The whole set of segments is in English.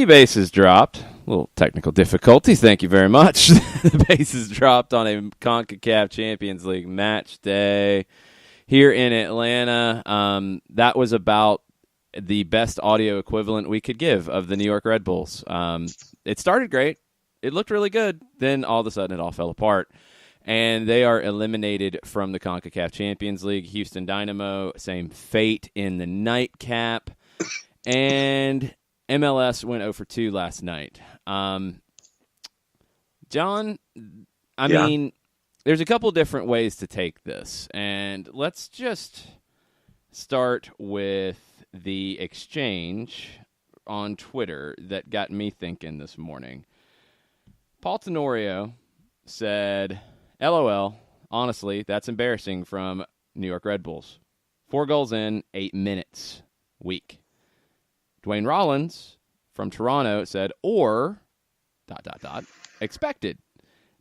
The bases dropped. A little technical difficulties. Thank you very much. The bases dropped on a Concacaf Champions League match day here in Atlanta. That was about the best audio equivalent we could give of the New York Red Bulls. It started great. It looked really good. Then all of a sudden it all fell apart. And they are eliminated from the Concacaf Champions League. Houston Dynamo, same fate in the nightcap. And MLS went 0-2 last night. John, I mean, there's a couple different ways to take this. And let's just start with the exchange on Twitter that got me thinking this morning. Paul Tenorio said, LOL, honestly, that's embarrassing from New York Red Bulls. 4 goals in 8 minutes. Weak. Dwayne Rollins from Toronto said, or, ... expected.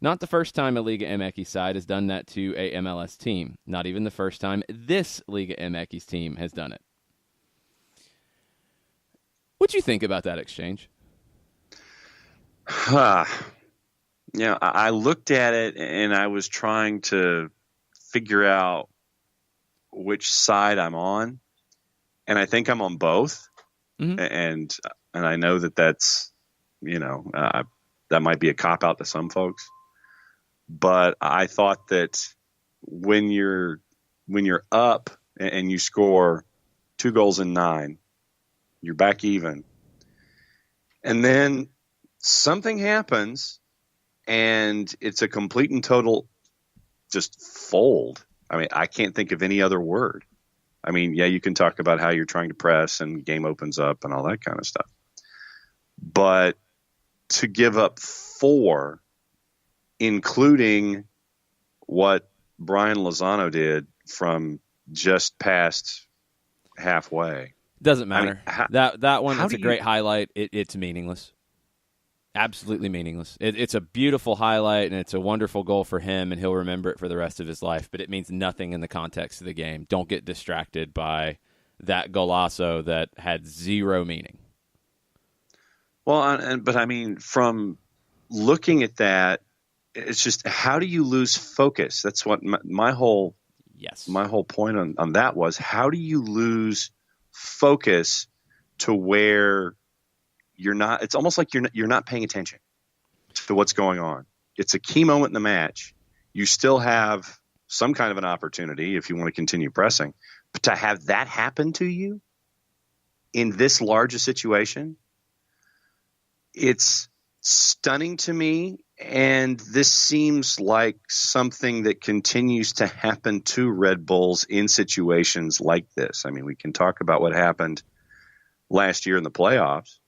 Not the first time a Liga MX side has done that to a MLS team. Not even the first time this Liga MX team has done it. What'd you think about that exchange? I looked at it and I was trying to figure out which side I'm on. And I think I'm on both. Mm-hmm. And I know that's, that might be a cop-out to some folks. But I thought that when you're up and you score 2 goals in 9, you're back even. And then something happens and it's a complete and total just fold. I mean, I can't think of any other word. I mean, yeah, you can talk about how you're trying to press and game opens up and all that kind of stuff. But to give up 4, including what Brian Lozano did from just past halfway. Doesn't matter. I mean, that one, that's a great highlight. It's meaningless. Absolutely meaningless. It's a beautiful highlight, and it's a wonderful goal for him, and he'll remember it for the rest of his life, but it means nothing in the context of the game. Don't get distracted by that golazo that had zero meaning. Well, but I mean, from looking at that, it's just, how do you lose focus? That's what my whole point on that was. How do you lose focus to where you're not? It's almost like you're not paying attention to what's going on. It's a key moment in the match. You still have some kind of an opportunity if you want to continue pressing, but to have that happen to you in this large a situation, it's stunning to me. And this seems like something that continues to happen to Red Bulls in situations like this. I mean, we can talk about what happened last year in the playoffs.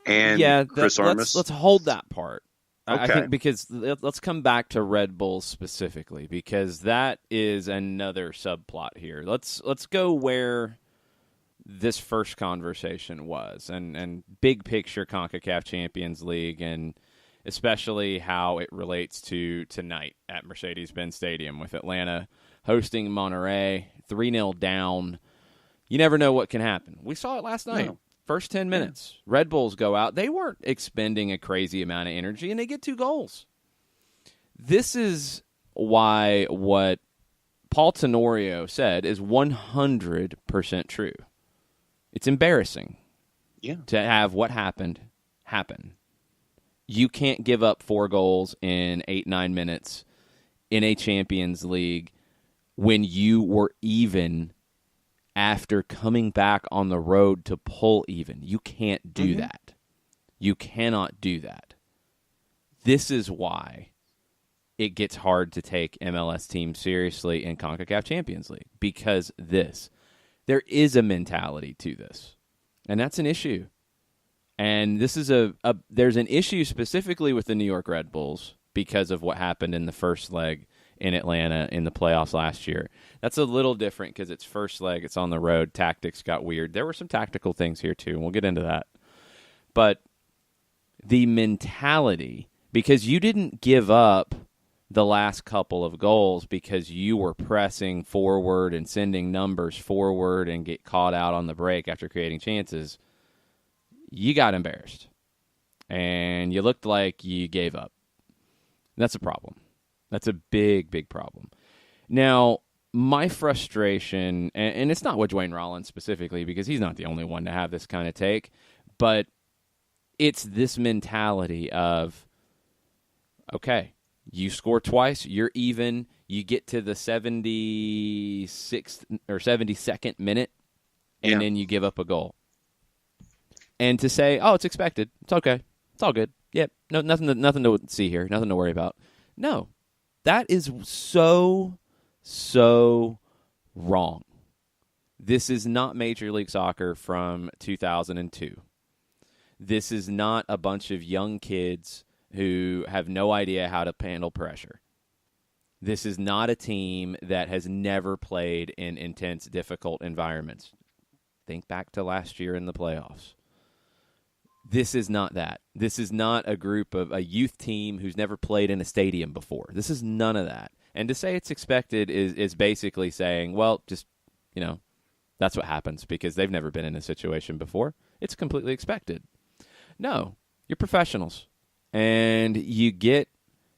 And Chris Armas. Let's hold that part. Okay. I think because let's come back to Red Bulls specifically, because that is another subplot here. Let's go where this first conversation was, and big picture Concacaf Champions League, and especially how it relates to tonight at Mercedes-Benz Stadium with Atlanta hosting Monterrey, 3-0 down. You never know what can happen. We saw it last night. No. First 10 minutes, Red Bulls go out. They weren't expending a crazy amount of energy, and they get 2 goals. This is why what Paul Tenorio said is 100% true. It's embarrassing to have what happened happen. You can't give up 4 goals in 8-9 minutes in a Champions League when you were even after coming back on the road to pull even. You can't do that. You cannot do that. This is why it gets hard to take MLS teams seriously in CONCACAF Champions League, because there is a mentality to this, and that's an issue. And this is there's an issue specifically with the New York Red Bulls because of what happened in the first leg in Atlanta in the playoffs last year. That's a little different because it's first leg, it's on the road, tactics got weird. There were some tactical things here too, and we'll get into that. But the mentality, because you didn't give up the last couple of goals because you were pressing forward and sending numbers forward and get caught out on the break after creating chances. you got embarrassed. And you looked like you gave up. That's a problem. That's a big, big problem. Now, my frustration, and it's not with Dwayne Rollins specifically, because he's not the only one to have this kind of take, but it's this mentality of, okay, you score twice, you're even, you get to the 76th or 72nd minute, and then you give up a goal. And to say, oh, it's expected, it's okay, it's all good, yep, no, nothing to see here, nothing to worry about. No, that is so wrong. This is not Major League Soccer from 2002. This is not a bunch of young kids who have no idea how to handle pressure. This is not a team that has never played in intense, difficult environments. Think back to last year in the playoffs. This is not that. This is not a group of a youth team who's never played in a stadium before. This is none of that. And to say it's expected is basically saying, well, just, that's what happens because they've never been in a situation before. It's completely expected. No, you're professionals. And you get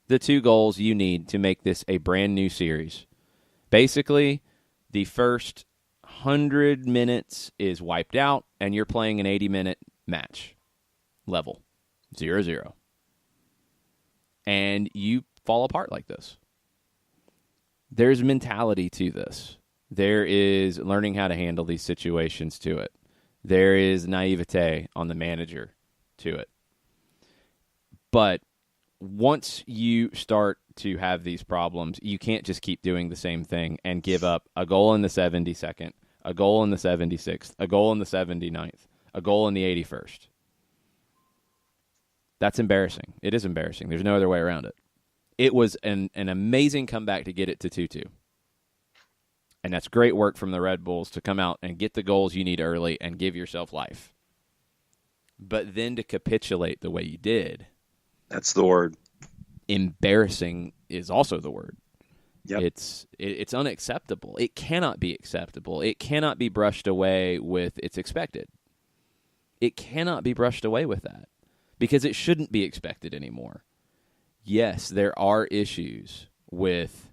the 2 goals you need to make this a brand new series. Basically, the first 100 minutes is wiped out, and you're playing an 80-minute match. Level 0-0. And you fall apart like this. There's mentality to this. There is learning how to handle these situations to it. There is naivete on the manager to it. But once you start to have these problems, you can't just keep doing the same thing and give up a goal in the 72nd, a goal in the 76th, a goal in the 79th, a goal in the 81st. That's embarrassing. It is embarrassing. There's no other way around it. It was an amazing comeback to get it to 2-2. And that's great work from the Red Bulls to come out and get the goals you need early and give yourself life. But then to capitulate the way you did. That's the word. Embarrassing is also the word. Yep. It's unacceptable. It cannot be acceptable. It cannot be brushed away with it's expected. It cannot be brushed away with that. Because it shouldn't be expected anymore. Yes, there are issues with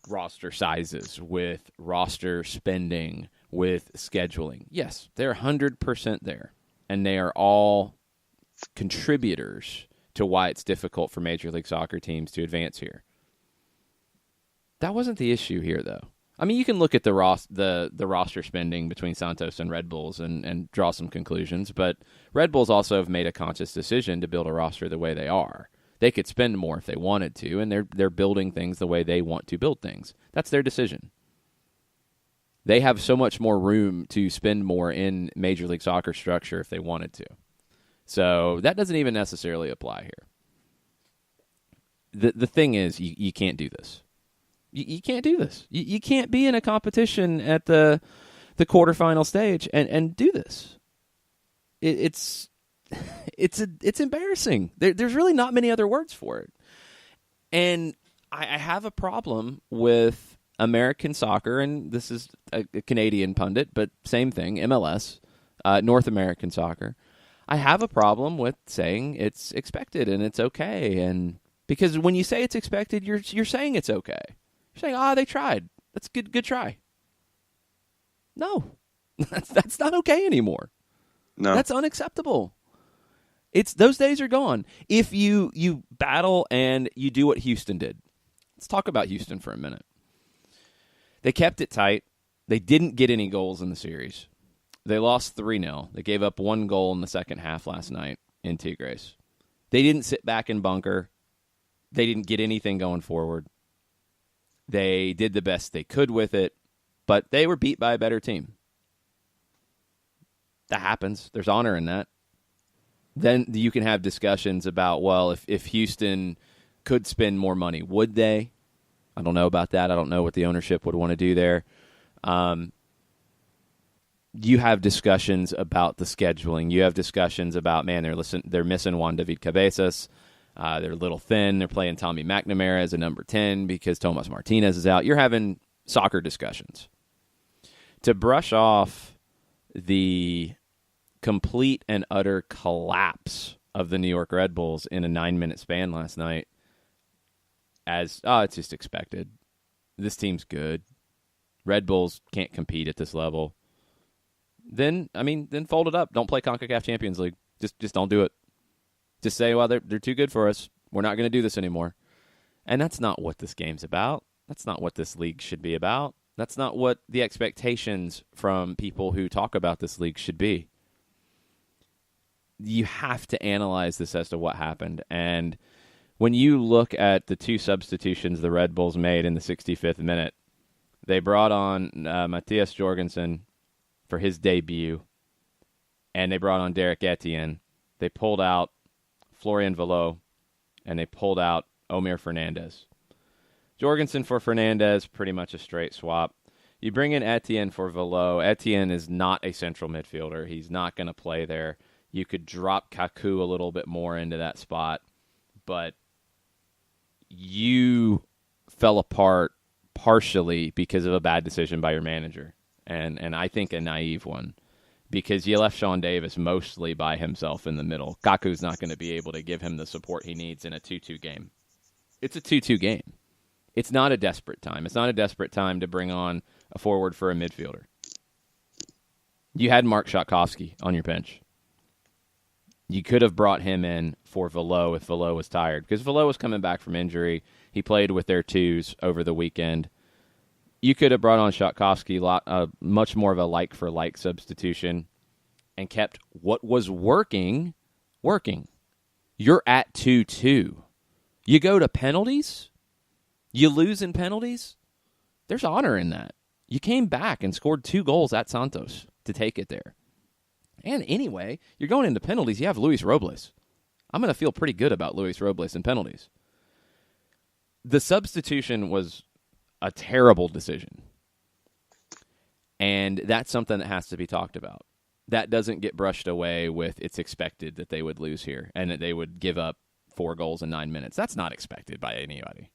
roster sizes, with roster spending, with scheduling. Yes, they're 100% there. And they are all contributors to why it's difficult for Major League Soccer teams to advance here. That wasn't the issue here, though. I mean, you can look at the roster spending between Santos and Red Bulls and draw some conclusions, but Red Bulls also have made a conscious decision to build a roster the way they are. They could spend more if they wanted to, and they're building things the way they want to build things. That's their decision. They have so much more room to spend more in Major League Soccer structure if they wanted to. So that doesn't even necessarily apply here. The thing is, you can't do this. You can't do this. You can't be in a competition at the quarterfinal stage and do this. It's embarrassing. There's really not many other words for it. And I have a problem with American soccer, and this is a Canadian pundit, but same thing, MLS, North American soccer. I have a problem with saying it's expected and it's okay, and because when you say it's expected, you're saying it's okay. You're saying, they tried. That's good try. No, that's not okay anymore. No, that's unacceptable. Those days are gone. If you battle and you do what Houston did, let's talk about Houston for a minute. They kept it tight. They didn't get any goals in the series. They lost 3-0. They gave up 1 goal in the second half last night in Tigres. They didn't sit back and bunker. They didn't get anything going forward. They did the best they could with it, but they were beat by a better team. That happens. There's honor in that. Then you can have discussions about, well, if Houston could spend more money, would they? I don't know about that. I don't know what the ownership would want to do there. You have discussions about the scheduling. You have discussions about, man, they're missing Juan David Cabezas. They're a little thin. They're playing Tommy McNamara as a number 10 because Tomas Martinez is out. You're having soccer discussions. To brush off the complete and utter collapse of the New York Red Bulls in a 9-minute span last night as, it's just expected. This team's good. Red Bulls can't compete at this level. Then fold it up. Don't play Concacaf Champions League. Just don't do it. Just say, well, they're too good for us. We're not going to do this anymore. And that's not what this game's about. That's not what this league should be about. That's not what the expectations from people who talk about this league should be. You have to analyze this as to what happened. And when you look at the 2 substitutions the Red Bulls made in the 65th minute, they brought on Matthias Jorgensen for his debut, and they brought on Derek Etienne. They pulled out Florian Valot, and they pulled out Omir Fernandez. Jorgensen for Fernandez, pretty much a straight swap. You bring in Etienne for Valot. Etienne is not a central midfielder. He's not going to play there. You could drop Kaku a little bit more into that spot, but you fell apart partially because of a bad decision by your manager, and I think a naive one, because you left Sean Davis mostly by himself in the middle. Kaku's not going to be able to give him the support he needs in a 2-2 game. It's a 2-2 game. It's not a desperate time. It's not a desperate time to bring on a forward for a midfielder. You had Mark Shatkovsky on your bench. You could have brought him in for Valot if Valot was tired, because Valot was coming back from injury. He played with their 2s over the weekend. You could have brought on Shatkovsky, much more of a like-for-like substitution, and kept what was working. You're at 2-2. You go to penalties? You lose in penalties? There's honor in that. You came back and scored 2 goals at Santos to take it there. And anyway, you're going into penalties. You have Luis Robles. I'm going to feel pretty good about Luis Robles in penalties. The substitution was a terrible decision. And that's something that has to be talked about. That doesn't get brushed away with it's expected that they would lose here and that they would give up 4 goals in 9 minutes. That's not expected by anybody.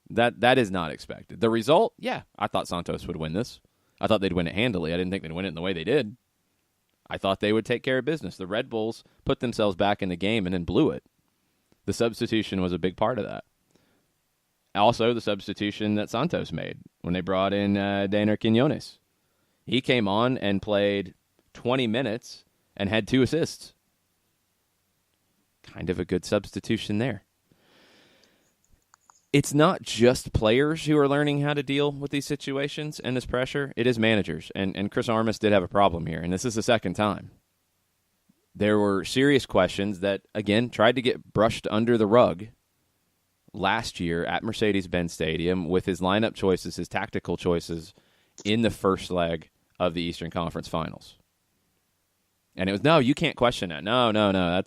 That is not expected. The result, yeah, I thought Santos would win this. I thought they'd win it handily. I didn't think they'd win it in the way they did. I thought they would take care of business. The Red Bulls put themselves back in the game and then blew it. The substitution was a big part of that. Also, the substitution that Santos made when they brought in Daner Quinones. He came on and played 20 minutes and had 2 assists. Kind of a good substitution there. It's not just players who are learning how to deal with these situations and this pressure. It is managers. And Chris Armas did have a problem here, and this is the second time. There were serious questions that, again, tried to get brushed under the rug last year at Mercedes-Benz Stadium with his lineup choices, his tactical choices in the first leg of the Eastern Conference Finals. And it was, no, you can't question that. No,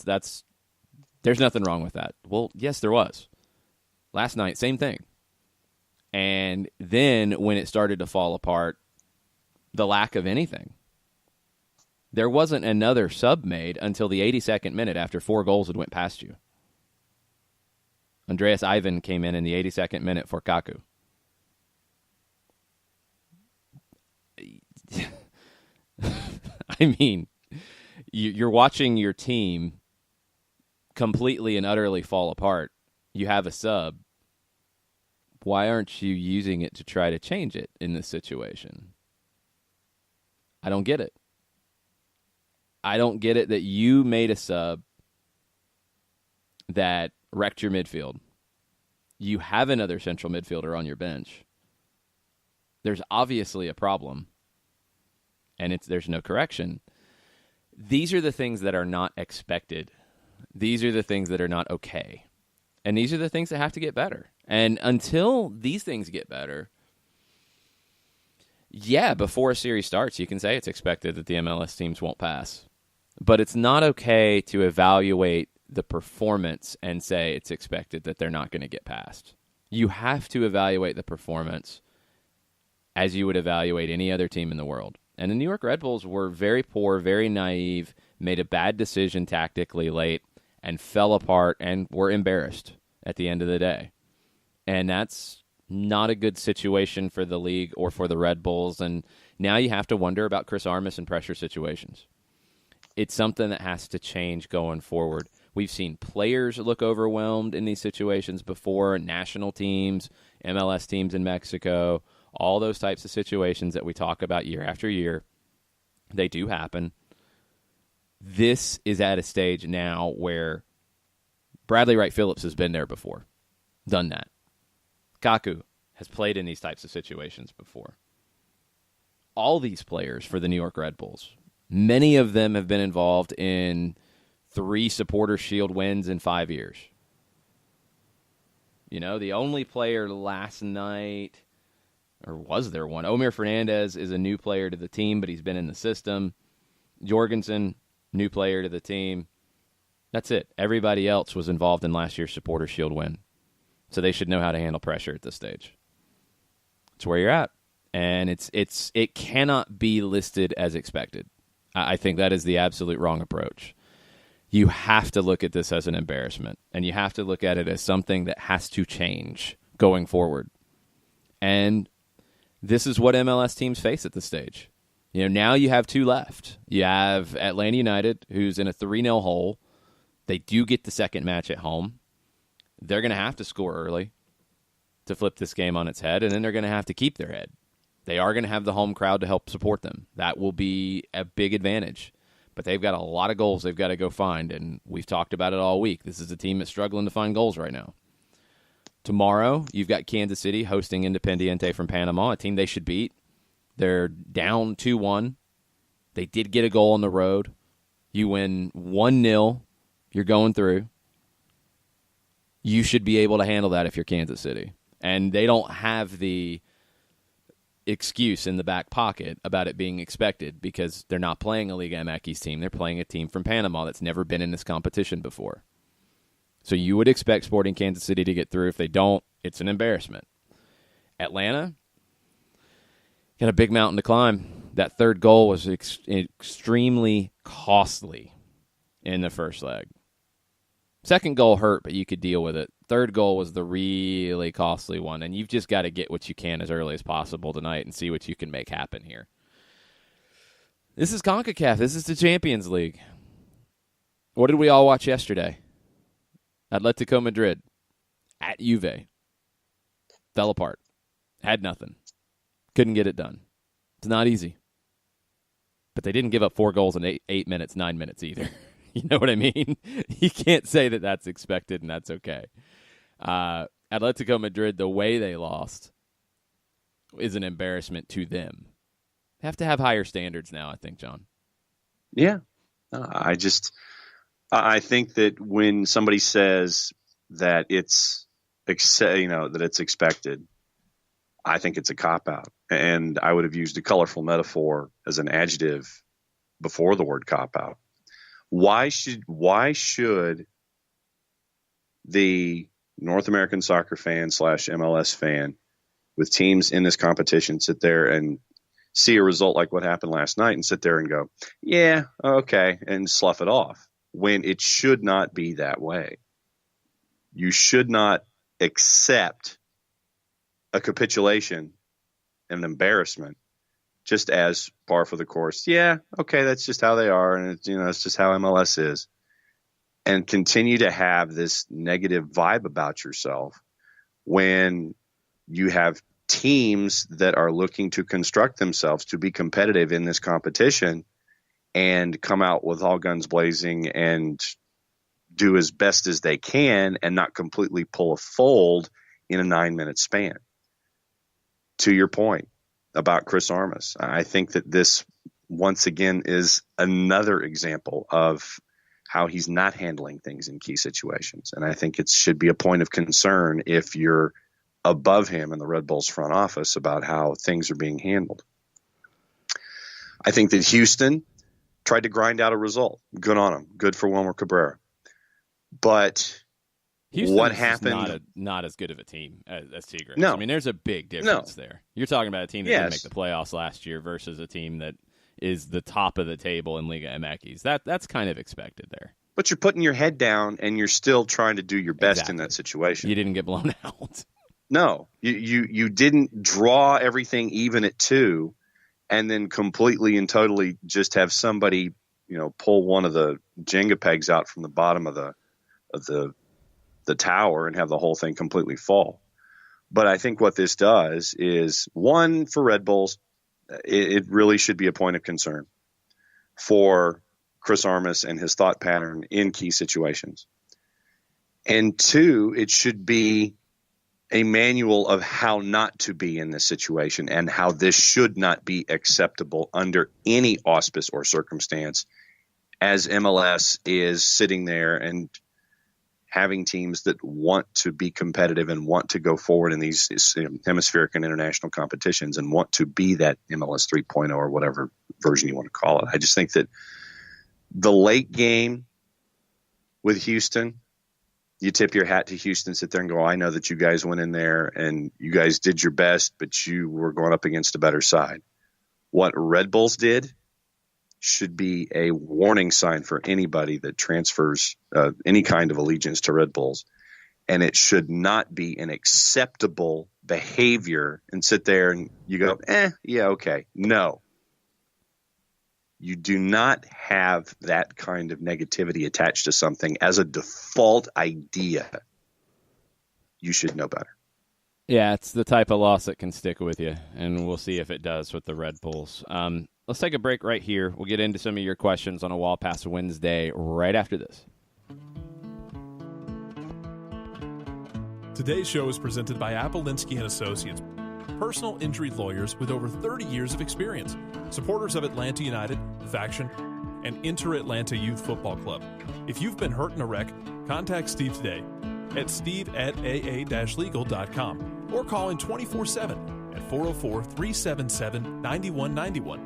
that's there's nothing wrong with that. Well, yes, there was. Last night, same thing. And then when it started to fall apart, the lack of anything. There wasn't another sub made until the 82nd minute after 4 goals had went past you. Andreas Ivan came in the 82nd minute for Kaku. I mean, you're watching your team completely and utterly fall apart. You have a sub. Why aren't you using it to try to change it in this situation? I don't get it. I don't get it that you made a sub that wrecked your midfield. You have another central midfielder on your bench. There's obviously a problem, and there's no correction. These are the things that are not expected. These are the things that are not okay. And these are the things that have to get better. And until these things get better, yeah, before a series starts, you can say it's expected that the MLS teams won't pass. But it's not okay to evaluate the performance and say it's expected that they're not going to get past. You have to evaluate the performance as you would evaluate any other team in the world. And the New York Red Bulls were very poor, very naive, made a bad decision tactically late, and fell apart and were embarrassed at the end of the day. And that's not a good situation for the league or for the Red Bulls. And now you have to wonder about Chris Armas and pressure situations. It's something that has to change going forward. We've seen players look overwhelmed in these situations before, national teams, MLS teams in Mexico, all those types of situations that we talk about year after year. They do happen. This is at a stage now where Bradley Wright Phillips has been there before, done that. Kaku has played in these types of situations before. All these players for the New York Red Bulls, many of them have been involved in 3 Supporters' Shield wins in 5 years. You know, the only player last night, or was there one? Omir Fernandez is a new player to the team, but he's been in the system. Jorgensen, new player to the team. That's it. Everybody else was involved in last year's Supporters' Shield win. So they should know how to handle pressure at this stage. It's where you're at. And it cannot be listed as expected. I think that is the absolute wrong approach. You have to look at this as an embarrassment, and you have to look at it as something that has to change going forward. And this is what MLS teams face at this stage. You know, now you have 2 left. You have Atlanta United, who's in a 3-0 hole. They do get the second match at home. They're going to have to score early to flip this game on its head, and then they're going to have to keep their head. They are going to have the home crowd to help support them. That will be a big advantage. But they've got a lot of goals they've got to go find, and we've talked about it all week. This is a team that's struggling to find goals right now. Tomorrow, you've got Kansas City hosting Independiente from Panama, a team they should beat. They're down 2-1. They did get a goal on the road. You win 1-0. You're going through. You should be able to handle that if you're Kansas City. And they don't have the excuse in the back pocket about it being expected because they're not playing a Liga MX team. They're playing a team from Panama that's never been in this competition before. So you would expect Sporting Kansas City to get through. If they don't, it's an embarrassment. Atlanta got a big mountain to climb. That third goal was extremely costly in the first leg. Second goal hurt, but you could deal with it. Third goal was the really costly one, and you've just got to get what you can as early as possible tonight and see what you can make happen here. This is Concacaf. This is the Champions League. What did we all watch yesterday? Atletico Madrid at Juve. Fell apart. Had nothing. Couldn't get it done. It's not easy. But they didn't give up 4 goals in 8 minutes, 9 minutes either. You know what I mean? You can't say that that's expected, and that's okay. Atletico Madrid, the way they lost, is an embarrassment to them. They have to have higher standards now, I think, John. Yeah. I think that when somebody says that it's expected, I think it's a cop-out. And I would have used a colorful metaphor as an adjective before the word cop-out. Why should the North American soccer fan / MLS fan with teams in this competition sit there and see a result like what happened last night and sit there and go, yeah, okay, and slough it off, when it should not be that way? You should not accept a capitulation and an embarrassment just as par for the course. Yeah, okay, that's just how they are, and it's just how MLS is. And continue to have this negative vibe about yourself when you have teams that are looking to construct themselves to be competitive in this competition and come out with all guns blazing and do as best as they can and not completely pull a fold in a 9-minute span. To your point about Chris Armas, I think that this, once again, is another example of how he's not handling things in key situations. And I think it should be a point of concern if you're above him in the Red Bulls front office about how things are being handled. I think that Houston tried to grind out a result. Good on him. Good for Wilmer Cabrera. But Houston's what happened? Not as good of a team as Tigres. No. I mean, there's a big difference there. You're talking about a team that didn't make the playoffs last year versus a team that is the top of the table in Liga MX. That's kind of expected there. But you're putting your head down and you're still trying to do your best in that situation. You didn't get blown out. No, you didn't draw everything even at 2 and then completely and totally just have somebody pull one of the Jenga pegs out from the bottom of the tower and have the whole thing completely fall. But I think what this does is, one, for Red Bulls, it really should be a point of concern for Chris Armas and his thought pattern in key situations. And two, it should be a manual of how not to be in this situation and how this should not be acceptable under any auspice or circumstance, as MLS is sitting there and having teams that want to be competitive and want to go forward in these hemispheric and international competitions and want to be that MLS 3.0 or whatever version you want to call it. I just think that the late game with Houston, you tip your hat to Houston, sit there and go, I know that you guys went in there and you guys did your best, but you were going up against a better side. What Red Bulls did should be a warning sign for anybody that transfers any kind of allegiance to Red Bulls. And it should not be an acceptable behavior and sit there and you go, yeah, okay. No. You do not have that kind of negativity attached to something as a default idea. You should know better. Yeah, it's the type of loss that can stick with you, and we'll see if it does with the Red Bulls. Let's take a break right here. We'll get into some of your questions on a Wall Pass Wednesday right after this. Today's show is presented by Appolinsky & Associates, personal injury lawyers with over 30 years of experience, supporters of Atlanta United, Faction, and Inter-Atlanta Youth Football Club. If you've been hurt in a wreck, contact Steve today at steve@aa-legal.com or call in 24/7 at 404-377-9191.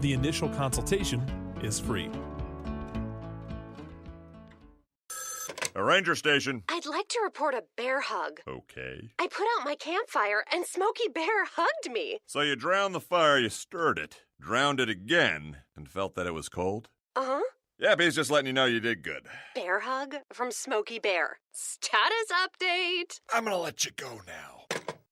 The initial consultation is free. A ranger station. I'd like to report a bear hug. Okay. I put out my campfire and Smokey Bear hugged me. So you drowned the fire, you stirred it, drowned it again, and felt that it was cold? Uh-huh. Yep, he's just letting you know you did good. Bear hug from Smokey Bear. Status update. I'm gonna let you go now.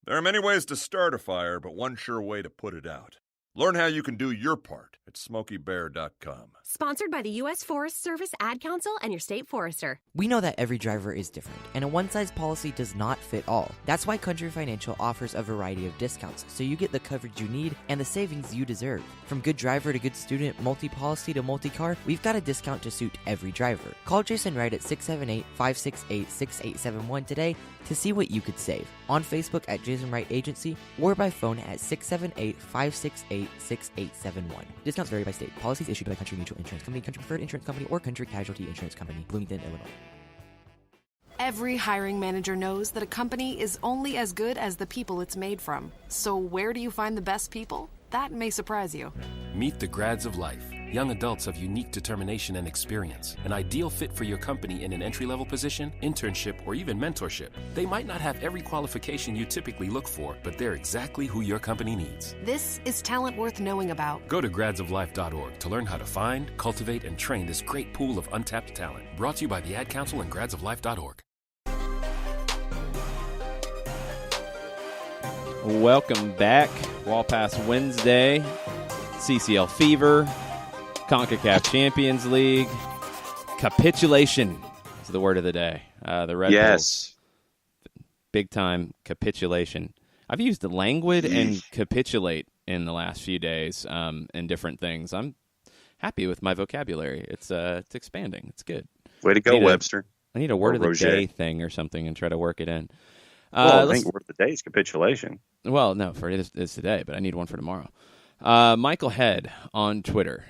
There are many ways to start a fire, but one sure way to put it out. Learn how you can do your part at SmokeyBear.com. Sponsored by the U.S. Forest Service Ad Council and your state forester. We know that every driver is different, and a one-size policy does not fit all. That's why Country Financial offers a variety of discounts, so you get the coverage you need and the savings you deserve. From good driver to good student, multi-policy to multi-car, we've got a discount to suit every driver. Call Jason Wright at 678-568-6871 today to see what you could save. On Facebook at Jason Wright Agency or by phone at 678-568-6871. Discounts vary by state. Policies issued by Country Mutual Insurance Company, Country Preferred Insurance Company, or Country Casualty Insurance Company, Bloomington, Illinois. Every hiring manager knows that a company is only as good as the people it's made from. So where do you find the best people? That may surprise you. Meet the grads of life. Young adults of unique determination and experience. An ideal fit for your company in an entry-level position, internship, or even mentorship. They might not have every qualification you typically look for, but they're exactly who your company needs. This is talent worth knowing about. Go to gradsoflife.org to learn how to find, cultivate, and train this great pool of untapped talent. Brought to you by the Ad Council and gradsoflife.org. Welcome back. Wall Pass Wednesday. CCL Fever. Concacaf Champions League. Capitulation is the word of the day. The Red Bulls. Big time capitulation. I've used languid and capitulate in the last few days in different things. I'm happy with my vocabulary. It's expanding. It's good. Way to go, Webster. I need a word of the day thing or something and try to work it in. I think word of the day is capitulation. Well, no, for it is today, but I need one for tomorrow. Michael Head on Twitter.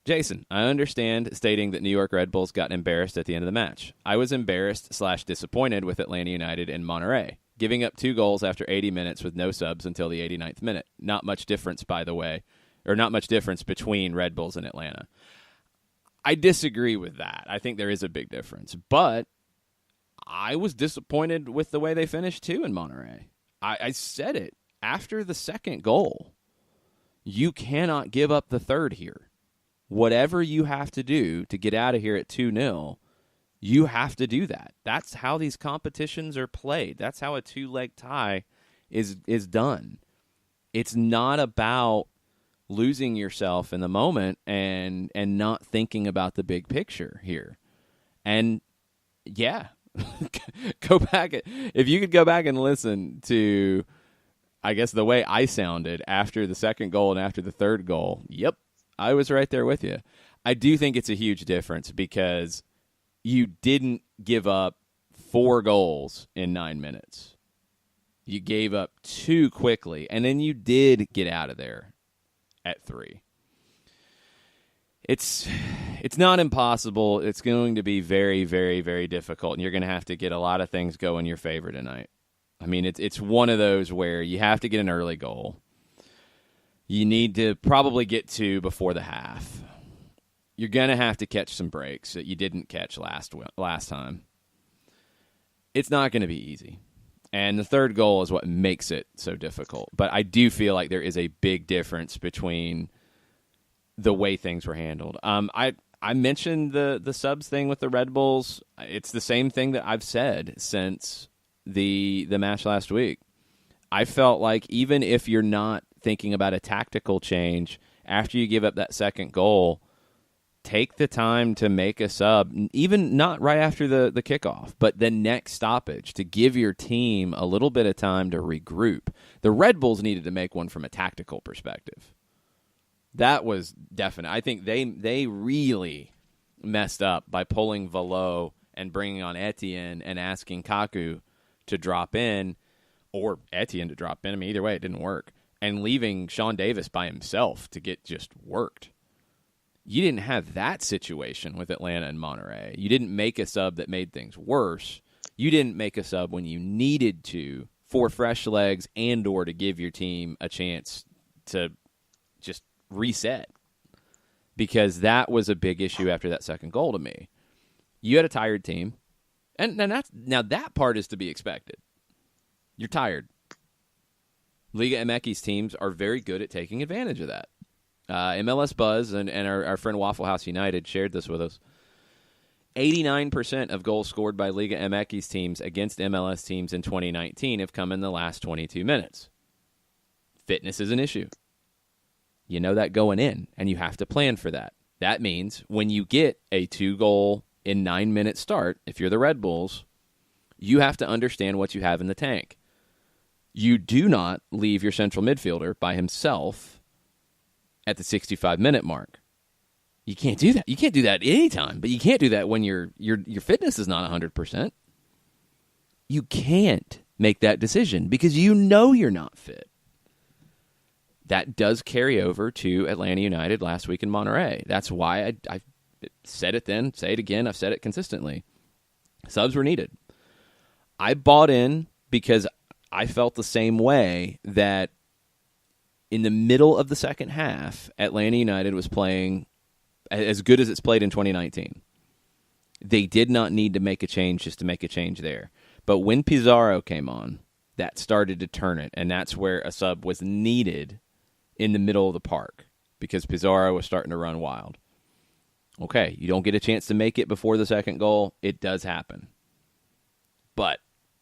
Jason, I understand stating that New York Red Bulls got embarrassed at the end of the match. I was embarrassed/disappointed with Atlanta United and Monterrey, giving up 2 goals after 80 minutes with no subs until the 89th minute. Not much difference, by the way, or not much difference between Red Bulls and Atlanta. I disagree with that. I think there is a big difference, but I was disappointed with the way they finished, too, in Monterrey. I said it. After the second goal, you cannot give up the third here. Whatever you have to do to get out of here at 2-0, you have to do that. That's how these competitions are played. That's how a 2-leg tie is done. It's not about losing yourself in the moment and not thinking about the big picture here. And yeah, go back. If you could go back and listen to, I guess, the way I sounded after the second goal and after the third goal, yep, I was right there with you. I do think it's a huge difference because you didn't give up 4 goals in 9 minutes. You gave up 2 quickly, and then you did get out of there at 3. It's not impossible. It's going to be very, very, very difficult, and you're going to have to get a lot of things go in your favor tonight. I mean, it's one of those where you have to get an early goal. You need to probably get 2 before the half. You're going to have to catch some breaks that you didn't catch last time. It's not going to be easy. And the third goal is what makes it so difficult. But I do feel like there is a big difference between the way things were handled. I mentioned the subs thing with the Red Bulls. It's the same thing that I've said since the match last week. I felt like even if you're not thinking about a tactical change, after you give up that second goal, take the time to make a sub, even not right after the kickoff, but the next stoppage, to give your team a little bit of time to regroup. The Red Bulls needed to make one from a tactical perspective. That was definite. I think they really messed up by pulling Velo and bringing on Etienne and asking Kaku to drop in, or Etienne to drop in. I mean, either way, it didn't work. And leaving Sean Davis by himself to get just worked. You didn't have that situation with Atlanta and Monterrey. You didn't make a sub that made things worse. You didn't make a sub when you needed to for fresh legs and or to give your team a chance to just reset, because that was a big issue after that second goal to me. You had a tired team, and that part is to be expected. You're tired. Liga MX's teams are very good at taking advantage of that. MLS Buzz and our friend Waffle House United shared this with us. 89% of goals scored by Liga MX's teams against MLS teams in 2019 have come in the last 22 minutes. Fitness is an issue. You know that going in, and you have to plan for that. That means when you get a 2-goal in 9-minute start, if you're the Red Bulls, you have to understand what you have in the tank. You do not leave your central midfielder by himself at the 65-minute mark. You can't do that. You can't do that any time, but you can't do that when your fitness is not 100%. You can't make that decision because you know you're not fit. That does carry over to Atlanta United last week in Monterrey. That's why I said it then, say it again, I've said it consistently. Subs were needed. I bought in because I felt the same way that in the middle of the second half, Atlanta United was playing as good as it's played in 2019. They did not need to make a change just to make a change there. But when Pizarro came on, that started to turn it, and that's where a sub was needed in the middle of the park because Pizarro was starting to run wild. Okay, you don't get a chance to make it before the second goal. It does happen. But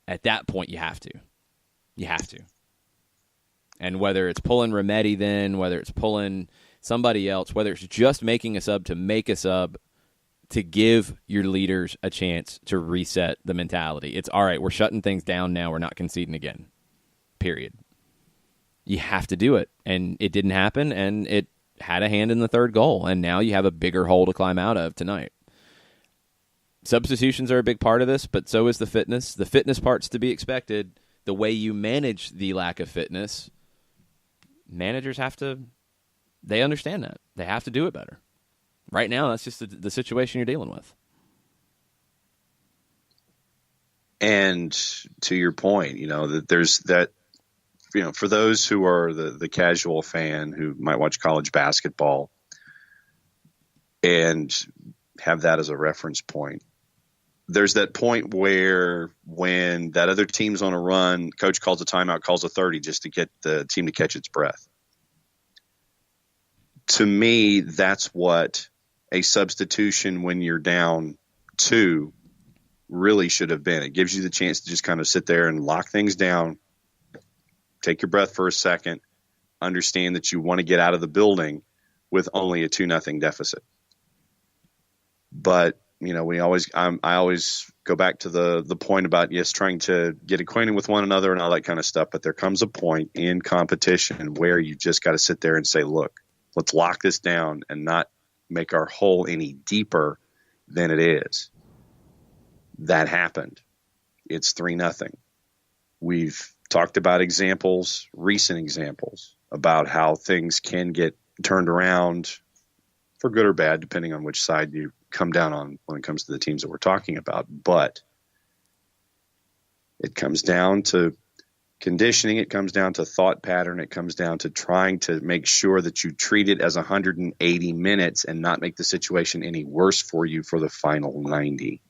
at that point, you have to. You have to. And whether it's pulling Remedi then, whether it's pulling somebody else, whether it's just making a sub to make a sub to give your leaders a chance to reset the mentality. It's, all right, we're shutting things down now. We're not conceding again. Period. You have to do it. And it didn't happen, and it had a hand in the third goal. And now you have a bigger hole to climb out of tonight. Substitutions are a big part of this, but so is the fitness. The fitness part's to be expected. The way you manage the lack of fitness, managers have to, they understand that. They have to do it better. Right now, that's just the situation you're dealing with. And to your point, that there's that, for those who are the casual fan who might watch college basketball and have that as a reference point, there's that point where when that other team's on a run, coach calls a timeout, calls a 30 just to get the team to catch its breath. To me, that's what a substitution when you're down 2 really should have been. It gives you the chance to just kind of sit there and lock things down, take your breath for a second, understand that you want to get out of the building with only a 2-0 deficit. But, I always go back to the point about, yes, trying to get acquainted with one another and all that kind of stuff. But there comes a point in competition where you just got to sit there and say, look, let's lock this down and not make our hole any deeper than it is. That happened. It's 3-0. We've talked about examples, recent examples, about how things can get turned around for good or bad, depending on which side you come down on when it comes to the teams that we're talking about. But it comes down to conditioning. It comes down to thought pattern. It comes down to trying to make sure that you treat it as 180 minutes and not make the situation any worse for you for the final 90.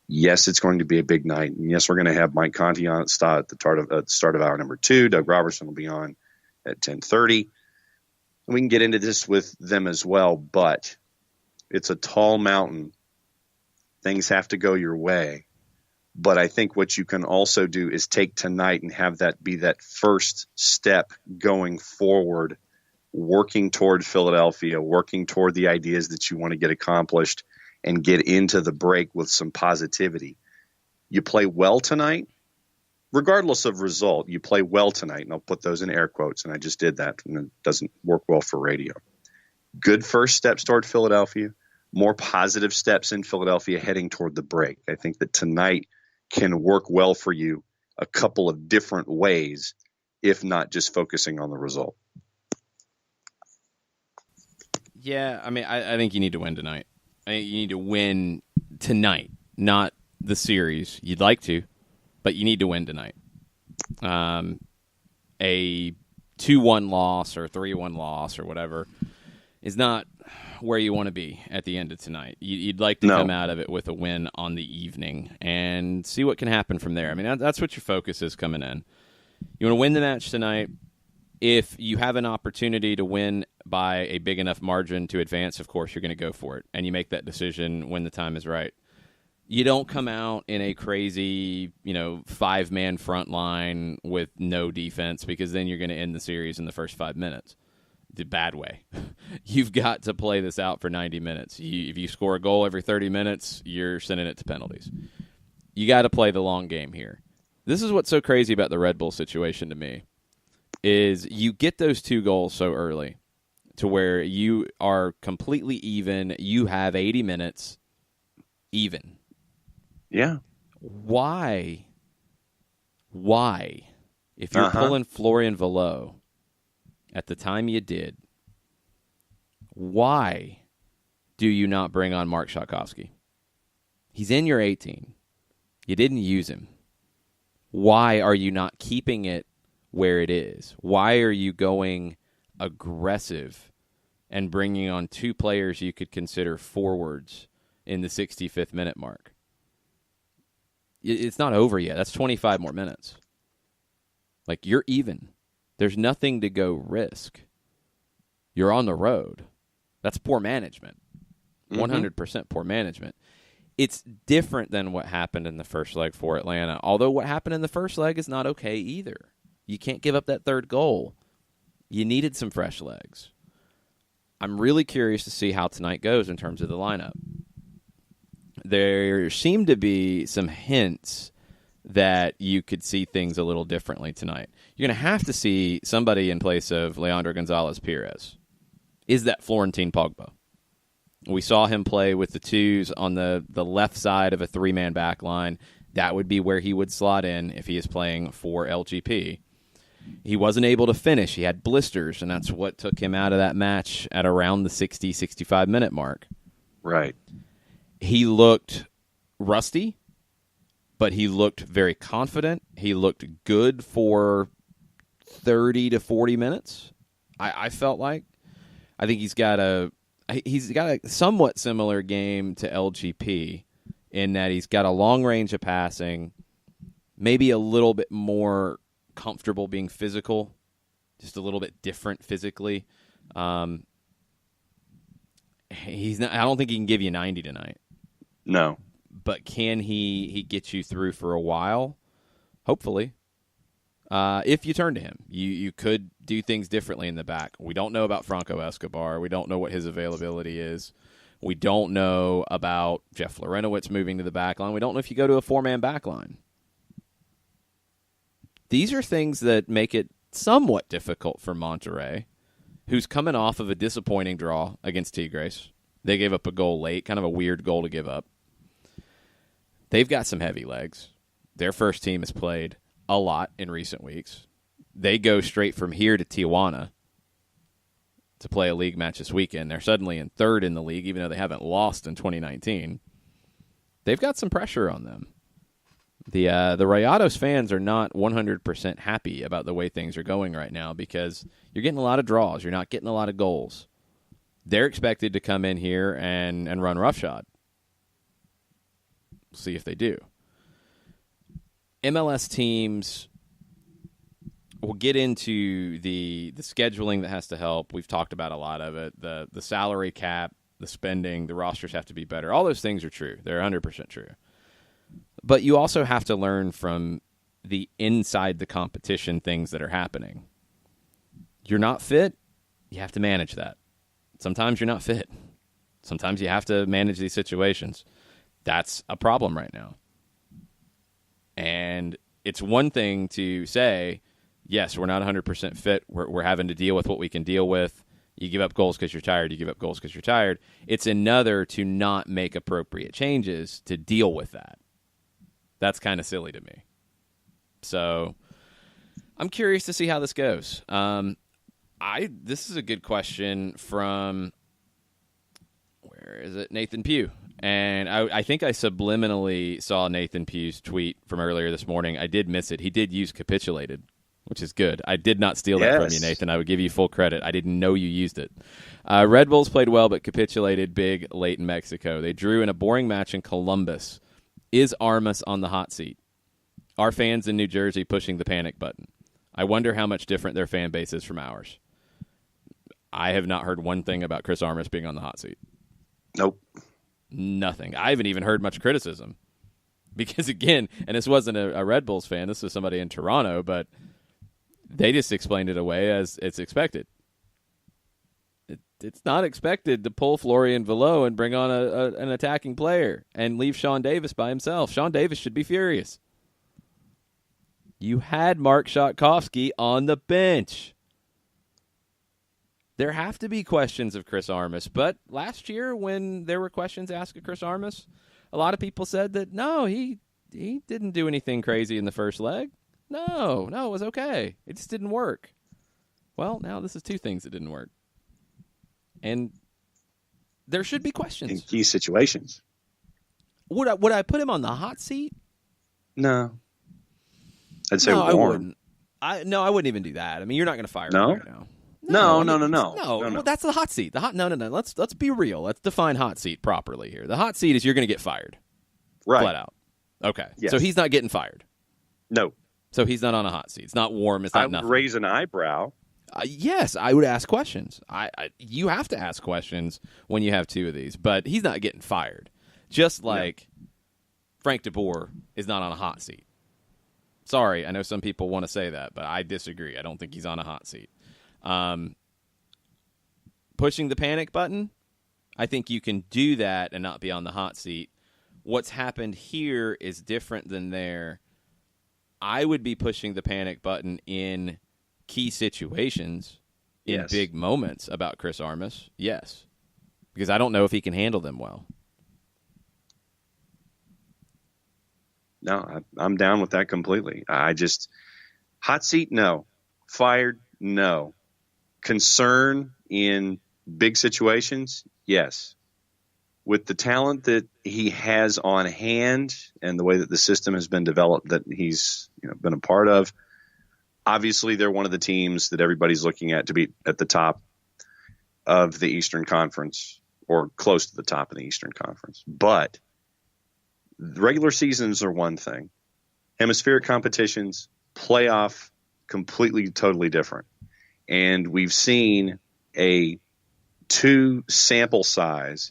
Yes, it's going to be a big night. And yes, we're going to have Mike Conti on at the start of hour number 2. Doug Robertson will be on at 10:30. We can get into this with them as well, but it's a tall mountain. Things have to go your way. But I think what you can also do is take tonight and have that be that first step going forward, working toward Philadelphia, working toward the ideas that you want to get accomplished, and get into the break with some positivity. You play well tonight, regardless of result, you play well tonight, and I'll put those in air quotes, and I just did that, and it doesn't work well for radio. Good first steps toward Philadelphia, more positive steps in Philadelphia heading toward the break. I think that tonight can work well for you a couple of different ways, if not just focusing on the result. Yeah, I mean, I think you need to win tonight. I think you need to win tonight, not the series. You'd like to, but you need to win tonight. A 2-1 loss or 3-1 loss or whatever is not where you want to be at the end of tonight. You'd like to come out of it with a win on the evening and see what can happen from there. I mean, that's what your focus is coming in. You want to win the match tonight. If you have an opportunity to win by a big enough margin to advance, of course, you're going to go for it, and you make that decision when the time is right. You don't come out in a crazy, 5-man front line with no defense, because then you're going to end the series in the first 5 minutes. The bad way. You've got to play this out for 90 minutes. If you score a goal every 30 minutes, you're sending it to penalties. You got to play the long game here. This is what's so crazy about the Red Bull situation to me, is you get those 2 goals so early to where you are completely even. You have 80 minutes even. Yeah. Why? If you're pulling Florian Valot at the time you did, why do you not bring on Mark Szatkowski? He's in your 18. You didn't use him. Why are you not keeping it where it is? Why are you going aggressive and bringing on 2 players you could consider forwards in the 65th minute mark? It's not over yet. That's 25 more minutes. Like, you're even. There's nothing to go risk. You're on the road. That's poor management. 100% poor management. It's different than what happened in the first leg for Atlanta, although what happened in the first leg is not okay either. You can't give up that 3rd goal. You needed some fresh legs. I'm really curious to see how tonight goes in terms of the lineup. There seem to be some hints that you could see things a little differently tonight. You're going to have to see somebody in place of Leandro Gonzalez-Pirez. Is that Florentin Pogba? We saw him play with the 2s on the left side of a 3-man back line. That would be where he would slot in if he is playing for LGP. He wasn't able to finish. He had blisters, and that's what took him out of that match at around the 60, 65-minute mark. Right. He looked rusty, but he looked very confident. He looked good for 30 to 40 minutes, I felt like. I think he's got a somewhat similar game to LGP in that he's got a long range of passing, maybe a little bit more comfortable being physical, just a little bit different physically. He's not. I don't think he can give you 90 tonight. No. But can he get you through for a while? Hopefully. If you turn to him, you could do things differently in the back. We don't know about Franco Escobar. We don't know what his availability is. We don't know about Jeff Lorenowitz moving to the back line. We don't know if you go to a 4-man back line. These are things that make it somewhat difficult for Monterrey, who's coming off of a disappointing draw against Tigres. They gave up a goal late, kind of a weird goal to give up. They've got some heavy legs. Their first team has played a lot in recent weeks. They go straight from here to Tijuana to play a league match this weekend. They're suddenly in third in the league, even though they haven't lost in 2019. They've got some pressure on them. The Rayados fans are not 100% happy about the way things are going right now because you're getting a lot of draws. You're not getting a lot of goals. They're expected to come in here and run roughshod. We'll see if they do. MLS teams, we'll get into the scheduling that has to help. We've talked about a lot of it. The salary cap, the spending, the rosters have to be better. All those things are true. They're 100% true. But you also have to learn from the inside the competition things that are happening. You're not fit, you have to manage that. Sometimes you're not fit. Sometimes you have to manage these situations. That's a problem right now. And it's one thing to say, yes, we're not 100% fit. We're having to deal with what we can deal with. You give up goals because you're tired. You give up goals because you're tired. It's another to not make appropriate changes to deal with that. That's kind of silly to me. So I'm curious to see how this goes. This is a good question from, where is it? Nathan Pugh. And I think I subliminally saw Nathan Pugh's tweet from earlier this morning. I did miss it. He did use capitulated, which is good. I did not steal that from you, Nathan. I would give you full credit. I didn't know you used it. Red Bulls played well, but capitulated big late in Mexico. They drew in a boring match in Columbus. Is Armas on the hot seat? Are fans in New Jersey pushing the panic button? I wonder how much different their fan base is from ours. I have not heard one thing about Chris Armas being on the hot seat. Nope. Nothing. I haven't even heard much criticism. Because, again, and this wasn't a Red Bulls fan. This was somebody in Toronto, but they just explained it away as it's expected. It's not expected to pull Florian Velo and bring on an attacking player and leave Sean Davis by himself. Sean Davis should be furious. You had Mark Shatkovsky on the bench. There have to be questions of Chris Armas, but last year when there were questions asked of Chris Armas, a lot of people said that, no, he didn't do anything crazy in the first leg. No, it was okay. It just didn't work. Well, now this is two things that didn't work. And there should be questions. In key situations. Would I put him on the hot seat? No. I'd say warm. I wouldn't. I wouldn't even do that. I mean, you're not going to fire him right now. No. Well, that's the hot seat. No. Let's be real. Let's define hot seat properly here. The hot seat is you're going to get fired. Right. Flat out. Okay. Yes. So he's not getting fired. No. So he's not on a hot seat. It's not warm. It's not nothing. I would raise an eyebrow. Yes, I would ask questions. You have to ask questions when you have two of these, but he's not getting fired. Just like Frank de Boer is not on a hot seat. Sorry, I know some people want to say that, but I disagree. I don't think he's on a hot seat. Pushing the panic button, I think you can do that and not be on the hot seat. What's happened here is different than there. I would be pushing the panic button in key situations, in big moments about Chris Armas, yes. Because I don't know if he can handle them well. No, I'm down with that completely. Hot seat, no. Fired, no. Concern in big situations, yes. With the talent that he has on hand and the way that the system has been developed that he's been a part of, obviously they're one of the teams that everybody's looking at to be at the top of the Eastern Conference or close to the top of the Eastern Conference. But regular seasons are one thing. Hemispheric competitions, playoff, completely, totally different. And we've seen a 2 sample size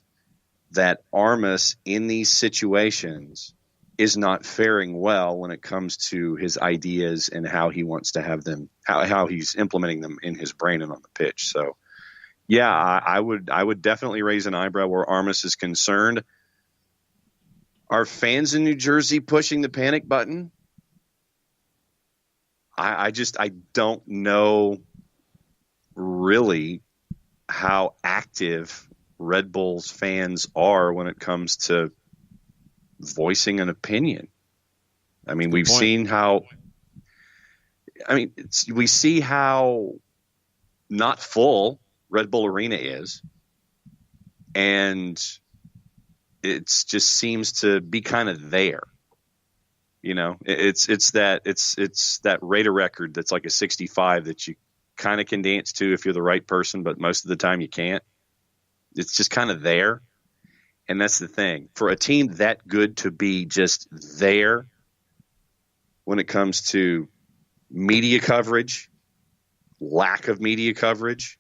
that Armas in these situations is not faring well when it comes to his ideas and how he wants to have them, how he's implementing them in his brain and on the pitch. So, yeah, I would definitely raise an eyebrow where Armas is concerned. Are fans in New Jersey pushing the panic button? I don't know really how active Red Bulls fans are when it comes to voicing an opinion. I mean, we've seen how, we see how not full Red Bull Arena is, and it just seems to be kind of there. You know, it's that Raider record that's like a 65 that you kind of can dance to if you're the right person, but most of the time you can't. It's just kind of there. And that's the thing. For a team that good to be just there when it comes to media coverage, lack of media coverage,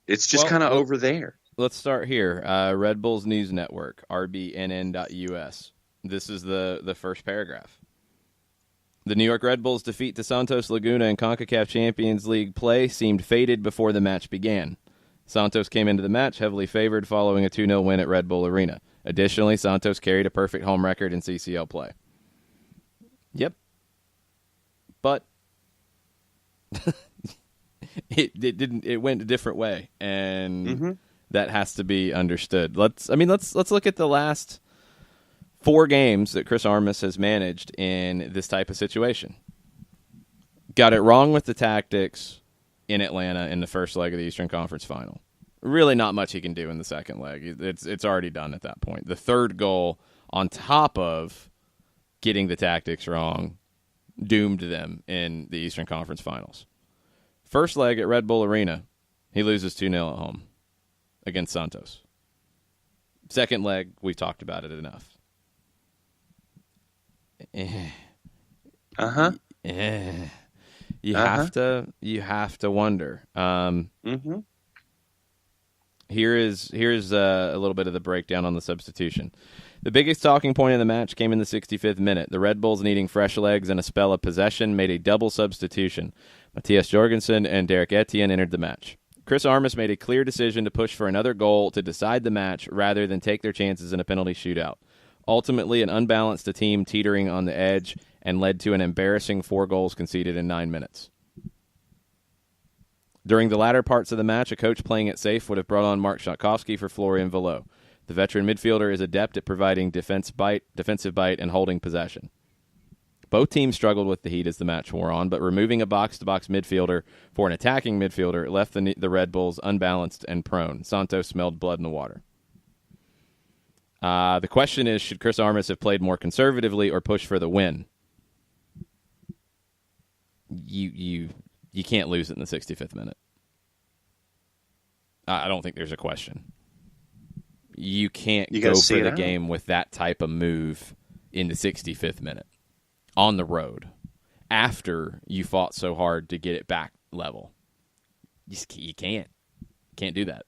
it's just kind of over there. Let's start here. Red Bulls News Network, rbnn.us. This is the first paragraph. The New York Red Bulls' defeat to Santos Laguna in Concacaf Champions League play seemed fated before the match began. Santos came into the match heavily favored following a 2-0 win at Red Bull Arena. Additionally, Santos carried a perfect home record in CCL play. Yep. But it went a different way, and that has to be understood. Let's look at the last 4 games that Chris Armas has managed in this type of situation. Got it wrong with the tactics in Atlanta in the first leg of the Eastern Conference Final. Really not much he can do in the second leg. It's already done at that point. The third goal, on top of getting the tactics wrong, doomed them in the Eastern Conference Finals. First leg at Red Bull Arena, he loses 2-0 at home against Santos. Second leg, we've talked about it enough. You have to wonder. Here's a little bit of the breakdown on the substitution. The biggest talking point of the match came in the 65th minute. The Red Bulls, needing fresh legs and a spell of possession, made a double substitution. Matthias Jorgensen and Derek Etienne entered the match. Chris Armas made a clear decision to push for another goal to decide the match rather than take their chances in a penalty shootout. Ultimately, an unbalanced team teetering on the edge and led to an embarrassing 4 goals conceded in 9 minutes. During the latter parts of the match, a coach playing it safe would have brought on Mark Shatkovsky for Florian Velo. The veteran midfielder is adept at providing defensive bite, and holding possession. Both teams struggled with the heat as the match wore on, but removing a box-to-box midfielder for an attacking midfielder left the Red Bulls unbalanced and prone. Santos smelled blood in the water. The question is, should Chris Armas have played more conservatively or push for the win? You can't lose it in the 65th minute. I don't think there's a question. You can't go for the game with that type of move in the 65th minute on the road after you fought so hard to get it back level. You can't do that.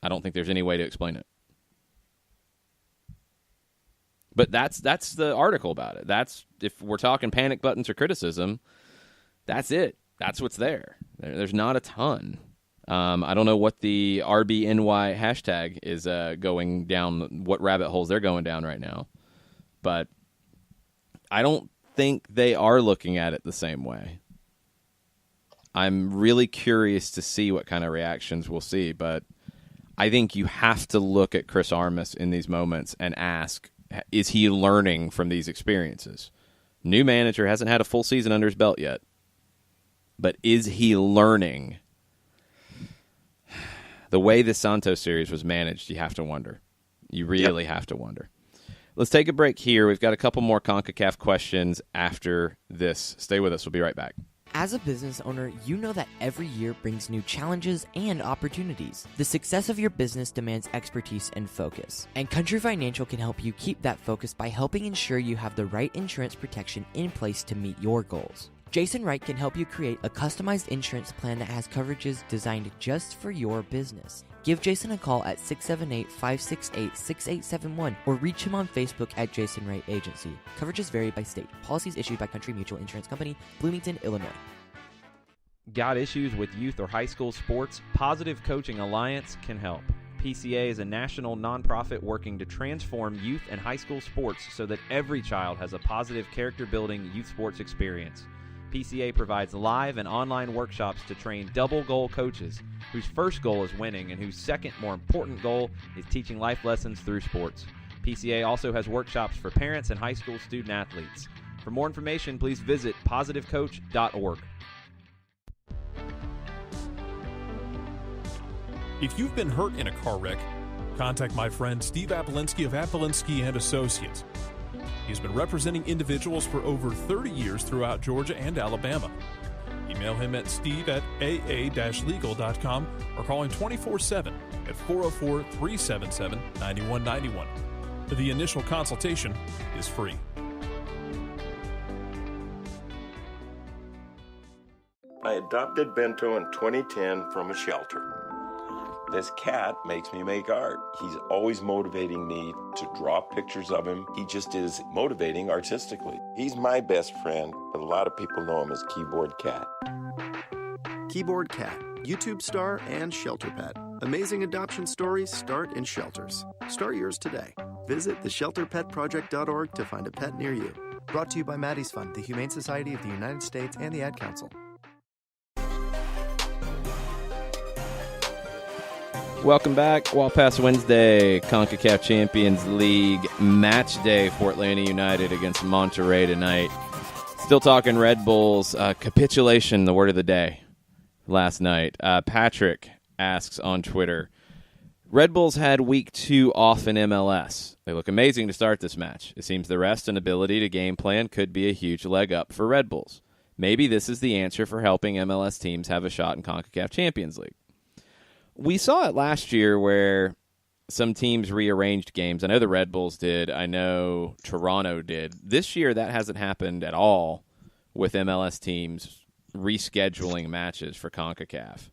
I don't think there's any way to explain it. But that's the article about it. That's, if we're talking panic buttons or criticism, that's it. That's what's there. There's not a ton. I don't know what the RBNY hashtag is going down, what rabbit holes they're going down right now. But I don't think they are looking at it the same way. I'm really curious to see what kind of reactions we'll see. But I think you have to look at Chris Armas in these moments and ask, is he learning from these experiences? New manager, hasn't had a full season under his belt yet. But is he learning? The way the Santos series was managed, you have to wonder. You really have to wonder. Let's take a break here. We've got a couple more CONCACAF questions after this. Stay with us. We'll be right back. As a business owner, you know that every year brings new challenges and opportunities. The success of your business demands expertise and focus. And Country Financial can help you keep that focus by helping ensure you have the right insurance protection in place to meet your goals. Jason Wright can help you create a customized insurance plan that has coverages designed just for your business. Give Jason a call at 678-568-6871 or reach him on Facebook at Jason Ray Agency. Coverages vary by state. Policies issued by Country Mutual Insurance Company, Bloomington, Illinois. Got issues with youth or high school sports? Positive Coaching Alliance can help. PCA is a national nonprofit working to transform youth and high school sports so that every child has a positive character-building youth sports experience. PCA provides live and online workshops to train double-goal coaches whose first goal is winning and whose second, more important goal is teaching life lessons through sports. PCA also has workshops for parents and high school student-athletes. For more information, please visit positivecoach.org. If you've been hurt in a car wreck, contact my friend Steve Apolinsky of Apolinsky & Associates. He's been representing individuals for over 30 years throughout Georgia and Alabama. Email him at steve@aa-legal.com or call him 24/7 at 404-377-9191. The initial consultation is free. I adopted Bento in 2010 from a shelter. This cat makes me make art. He's always motivating me to draw pictures of him. He just is motivating artistically. He's my best friend, but a lot of people know him as Keyboard Cat. Keyboard Cat, YouTube star and shelter pet. Amazing adoption stories start in shelters. Start yours today. Visit theshelterpetproject.org to find a pet near you. Brought to you by Maddie's Fund, the Humane Society of the United States, and the Ad Council. Welcome back. Wall Pass Wednesday, Concacaf Champions League match day. Fort Laney United against Monterrey tonight. Still talking Red Bulls. Capitulation, the word of the day last night. Patrick asks on Twitter, Red Bulls had week 2 off in MLS. They look amazing to start this match. It seems the rest and ability to game plan could be a huge leg up for Red Bulls. Maybe this is the answer for helping MLS teams have a shot in Concacaf Champions League. We saw it last year where some teams rearranged games. I know the Red Bulls did. I know Toronto did. This year, that hasn't happened at all with MLS teams rescheduling matches for CONCACAF.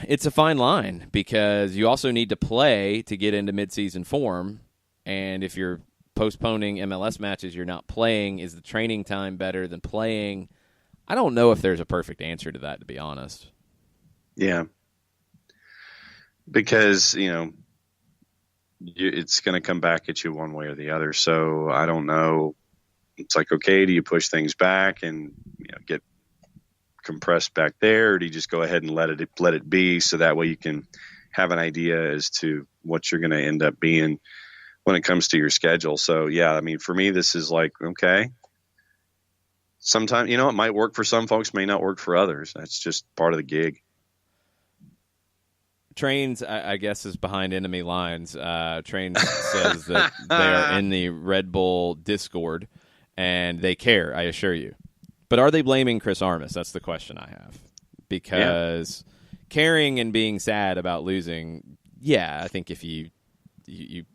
It's a fine line because you also need to play to get into midseason form. And if you're postponing MLS matches, you're not playing. Is the training time better than playing? I don't know if there's a perfect answer to that, to be honest. Yeah. Because, it's going to come back at you one way or the other. So I don't know. It's like, okay, do you push things back and get compressed back there, or do you just go ahead and let it be so that way you can have an idea as to what you're going to end up being when it comes to your schedule? So, yeah, I mean, for me, this is like, okay, sometimes, it might work for some folks, may not work for others. That's just part of the gig. Trains, I guess, is behind enemy lines. Trains says that they are in the Red Bull Discord, and they care, I assure you. But are they blaming Chris Armas? That's the question I have. Because caring and being sad about losing, I think if you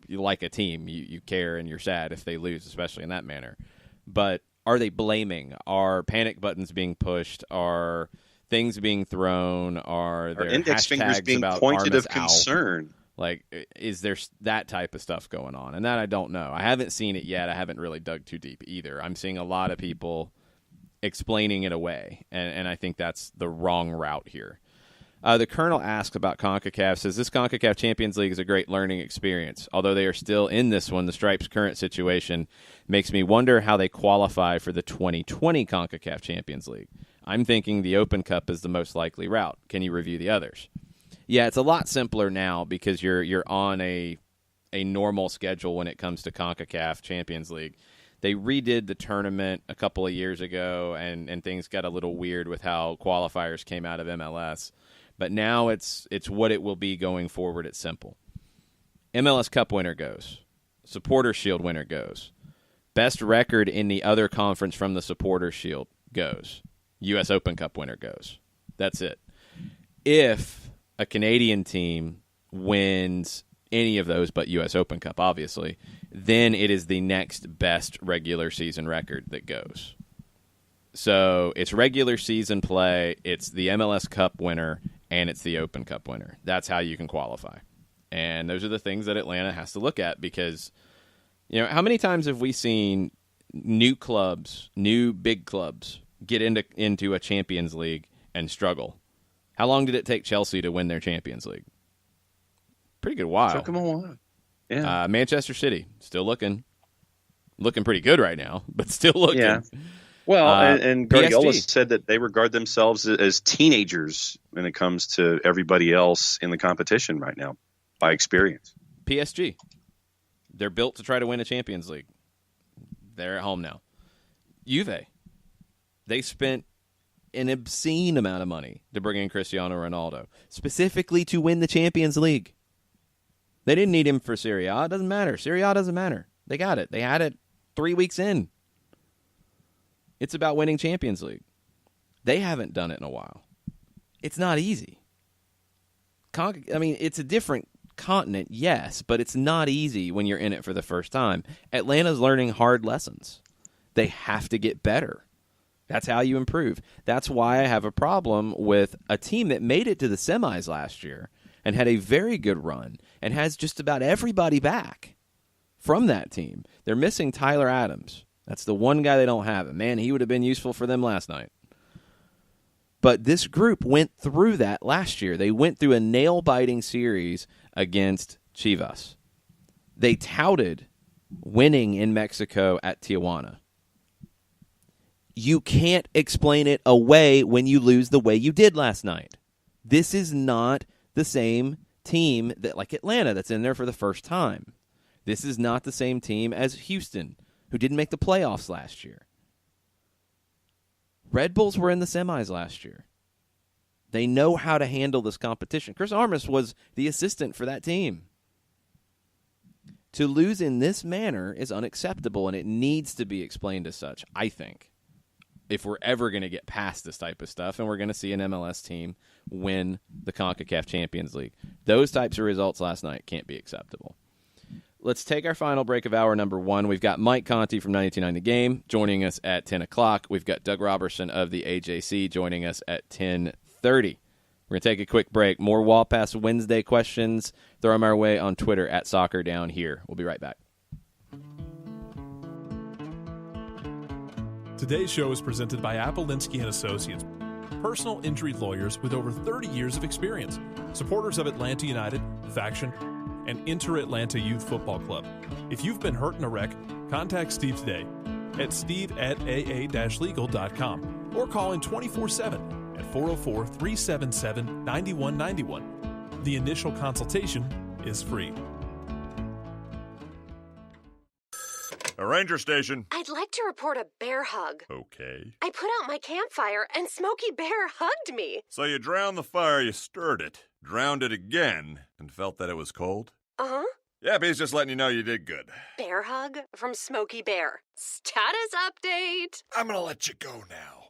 like a team, you care and you're sad if they lose, especially in that manner. But are they blaming? Are panic buttons being pushed? Are things being thrown? Are there index fingers being pointed of concern? Like, is there that type of stuff going on? And that I don't know. I haven't seen it yet. I haven't really dug too deep either. I'm seeing a lot of people explaining it away, and I think that's the wrong route here. The Colonel asks about CONCACAF, says this CONCACAF Champions League is a great learning experience. Although they are still in this one, the Stripes' current situation makes me wonder how they qualify for the 2020 CONCACAF Champions League. I'm thinking the Open Cup is the most likely route. Can you review the others? Yeah, it's a lot simpler now because you're on a normal schedule when it comes to CONCACAF Champions League. They redid the tournament a couple of years ago, and things got a little weird with how qualifiers came out of MLS. But now it's what it will be going forward. It's simple. MLS Cup winner goes. Supporter Shield winner goes. Best record in the other conference from the Supporter Shield goes. U.S. Open Cup winner goes. That's it. If a Canadian team wins any of those but U.S. Open Cup, obviously, then it is the next best regular season record that goes. So it's regular season play, it's the MLS Cup winner, and it's the Open Cup winner. That's how you can qualify. And those are the things that Atlanta has to look at because, how many times have we seen new clubs, new big clubs, get into a Champions League and struggle? How long did it take Chelsea to win their Champions League? Pretty good while. Took them a while. Yeah. Manchester City, still looking pretty good right now, but still looking. Yeah. Well, and Guardiola PSG said that they regard themselves as teenagers when it comes to everybody else in the competition right now, by experience. PSG, they're built to try to win a Champions League. They're at home now. Juve, they spent an obscene amount of money to bring in Cristiano Ronaldo, specifically to win the Champions League. They didn't need him for Serie A. It doesn't matter. Serie A doesn't matter. They got it. They had it 3 weeks in. It's about winning Champions League. They haven't done it in a while. It's not easy. It's a different continent, yes, but it's not easy when you're in it for the first time. Atlanta's learning hard lessons. They have to get better. That's how you improve. That's why I have a problem with a team that made it to the semis last year and had a very good run and has just about everybody back from that team. They're missing Tyler Adams. That's the one guy they don't have. And man, he would have been useful for them last night. But this group went through that last year. They went through a nail-biting series against Chivas. They touted winning in Mexico at Tijuana. You can't explain it away when you lose the way you did last night. This is not the same team that like Atlanta that's in there for the first time. This is not the same team as Houston, who didn't make the playoffs last year. Red Bulls were in the semis last year. They know how to handle this competition. Chris Armas was the assistant for that team. To lose in this manner is unacceptable, and it needs to be explained as such, I think, if we're ever going to get past this type of stuff and we're going to see an MLS team win the Concacaf Champions League. Those types of results last night can't be acceptable. Let's take our final break of hour number 1. We've got Mike Conti from 92.9 The Game joining us at 10 o'clock. We've got Doug Robertson of the AJC joining us at 10:30. We're going to take a quick break. More Wall Pass Wednesday questions. Throw them our way on Twitter at Soccer Down Here. We'll be right back. Today's show is presented by Appolinsky & Associates, personal injury lawyers with over 30 years of experience, supporters of Atlanta United, Faction, and Inter-Atlanta Youth Football Club. If you've been hurt in a wreck, contact Steve today at steve@aa-legal.com or call in 24/7 at 404-377-9191. The initial consultation is free. A ranger station. I'd like to report a bear hug. Okay. I put out my campfire and Smokey Bear hugged me. So you drowned the fire, you stirred it, drowned it again, and felt that it was cold? Uh-huh. Yep, he's just letting you know you did good. Bear hug from Smokey Bear. Status update. I'm gonna let you go now.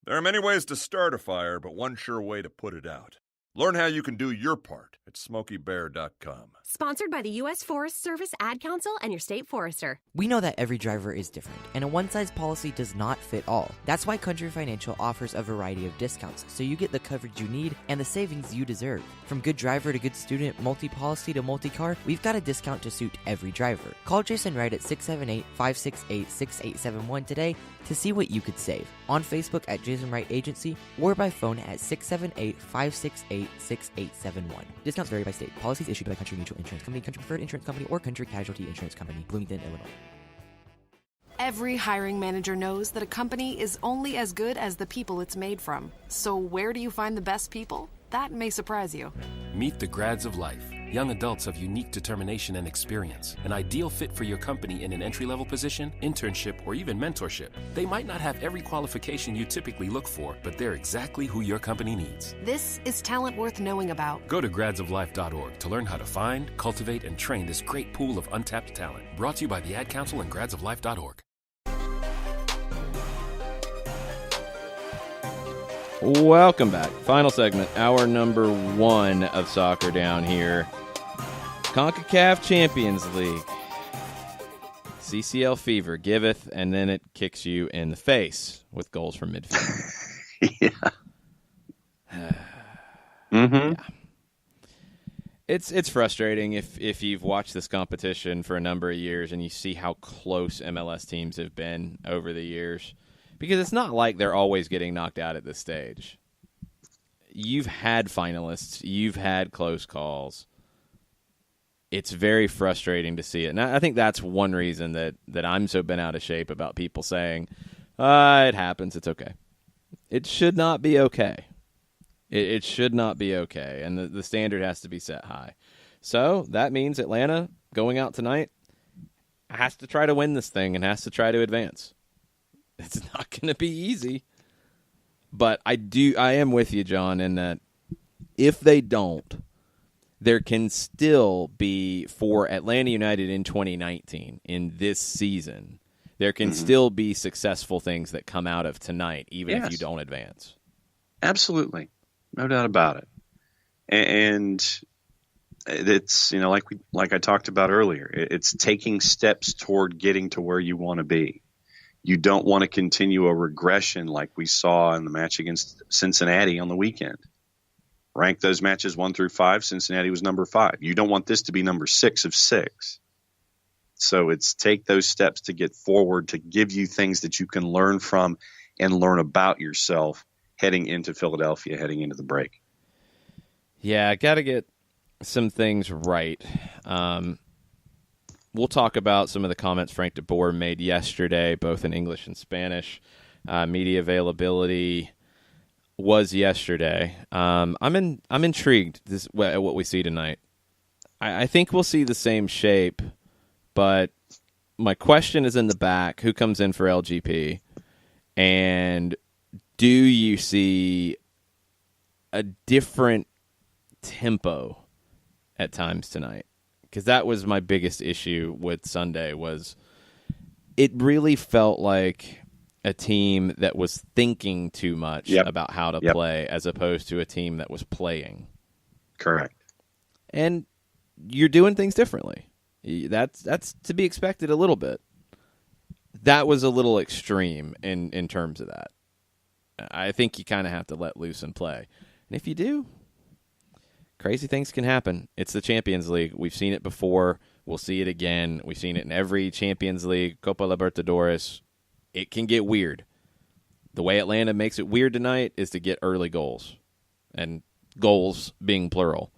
There are many ways to start a fire, but one sure way to put it out. Learn how you can do your part at SmokeyBear.com. Sponsored by the U.S. Forest Service, Ad Council, and your state forester. We know that every driver is different, and a one-size policy does not fit all. That's why Country Financial offers a variety of discounts, so you get the coverage you need and the savings you deserve. From good driver to good student, multi-policy to multi-car, we've got a discount to suit every driver. Call Jason Wright at 678-568-6871 today to see what you could save. On Facebook at Jason Wright Agency or by phone at 678-568-6871. Discounts vary by state. Policies issued by Country Mutual Insurance Company, Country Preferred Insurance Company, or Country Casualty Insurance Company, Bloomington, Illinois. Every hiring manager knows that a company is only as good as the people it's made from. So where do you find the best people? That may surprise you. Meet the grads of life. Young adults of unique determination and experience. An ideal fit for your company in an entry-level position, internship, or even mentorship. They might not have every qualification you typically look for, but they're exactly who your company needs. This is talent worth knowing about. Go to gradsoflife.org to learn how to find, cultivate, and train this great pool of untapped talent. Brought to you by the Ad Council and gradsoflife.org. Welcome back. Final segment, hour number 1 of Soccer Down Here. Concacaf Champions League. CCL fever giveth, and then it kicks you in the face with goals from midfield. Yeah. Mm-hmm. Yeah. It's frustrating if you've watched this competition for a number of years and you see how close MLS teams have been over the years, because it's not like they're always getting knocked out at this stage. You've had finalists, you've had close calls. It's very frustrating to see it. And I think that's one reason that I'm so bent out of shape about people saying, it happens, it's okay. It should not be okay. It should not be okay, and the standard has to be set high. So that means Atlanta, going out tonight, has to try to win this thing and has to try to advance. It's not going to be easy. But I am with you, John, in that if they don't, there can still be, for Atlanta United in 2019, in this season, there can still be successful things that come out of tonight, even if you don't advance. Absolutely. No doubt about it. And it's, like I talked about earlier, it's taking steps toward getting to where you want to be. You don't want to continue a regression like we saw in the match against Cincinnati on the weekend. Rank those matches 1 through 5. Cincinnati was number 5. You don't want this to be number 6 of 6. So it's take those steps to get forward, to give you things that you can learn from and learn about yourself heading into Philadelphia, heading into the break. Yeah, I got to get some things right. We'll talk about some of the comments Frank de Boer made yesterday, both in English and Spanish. Media availability was yesterday. I'm intrigued at what we see tonight. I think we'll see the same shape, but my question is in the back: who comes in for LGP, and do you see a different tempo at times tonight? Because that was my biggest issue with Sunday, was it really felt like a team that was thinking too much about how to play as opposed to a team that was playing. Correct. And you're doing things differently. That's to be expected a little bit. That was a little extreme in terms of that. I think you kind of have to let loose and play. And if you do, crazy things can happen. It's the Champions League. We've seen it before. We'll see it again. We've seen it in every Champions League, Copa Libertadores. It can get weird. The way Atlanta makes it weird tonight is to get early goals, and goals being plural.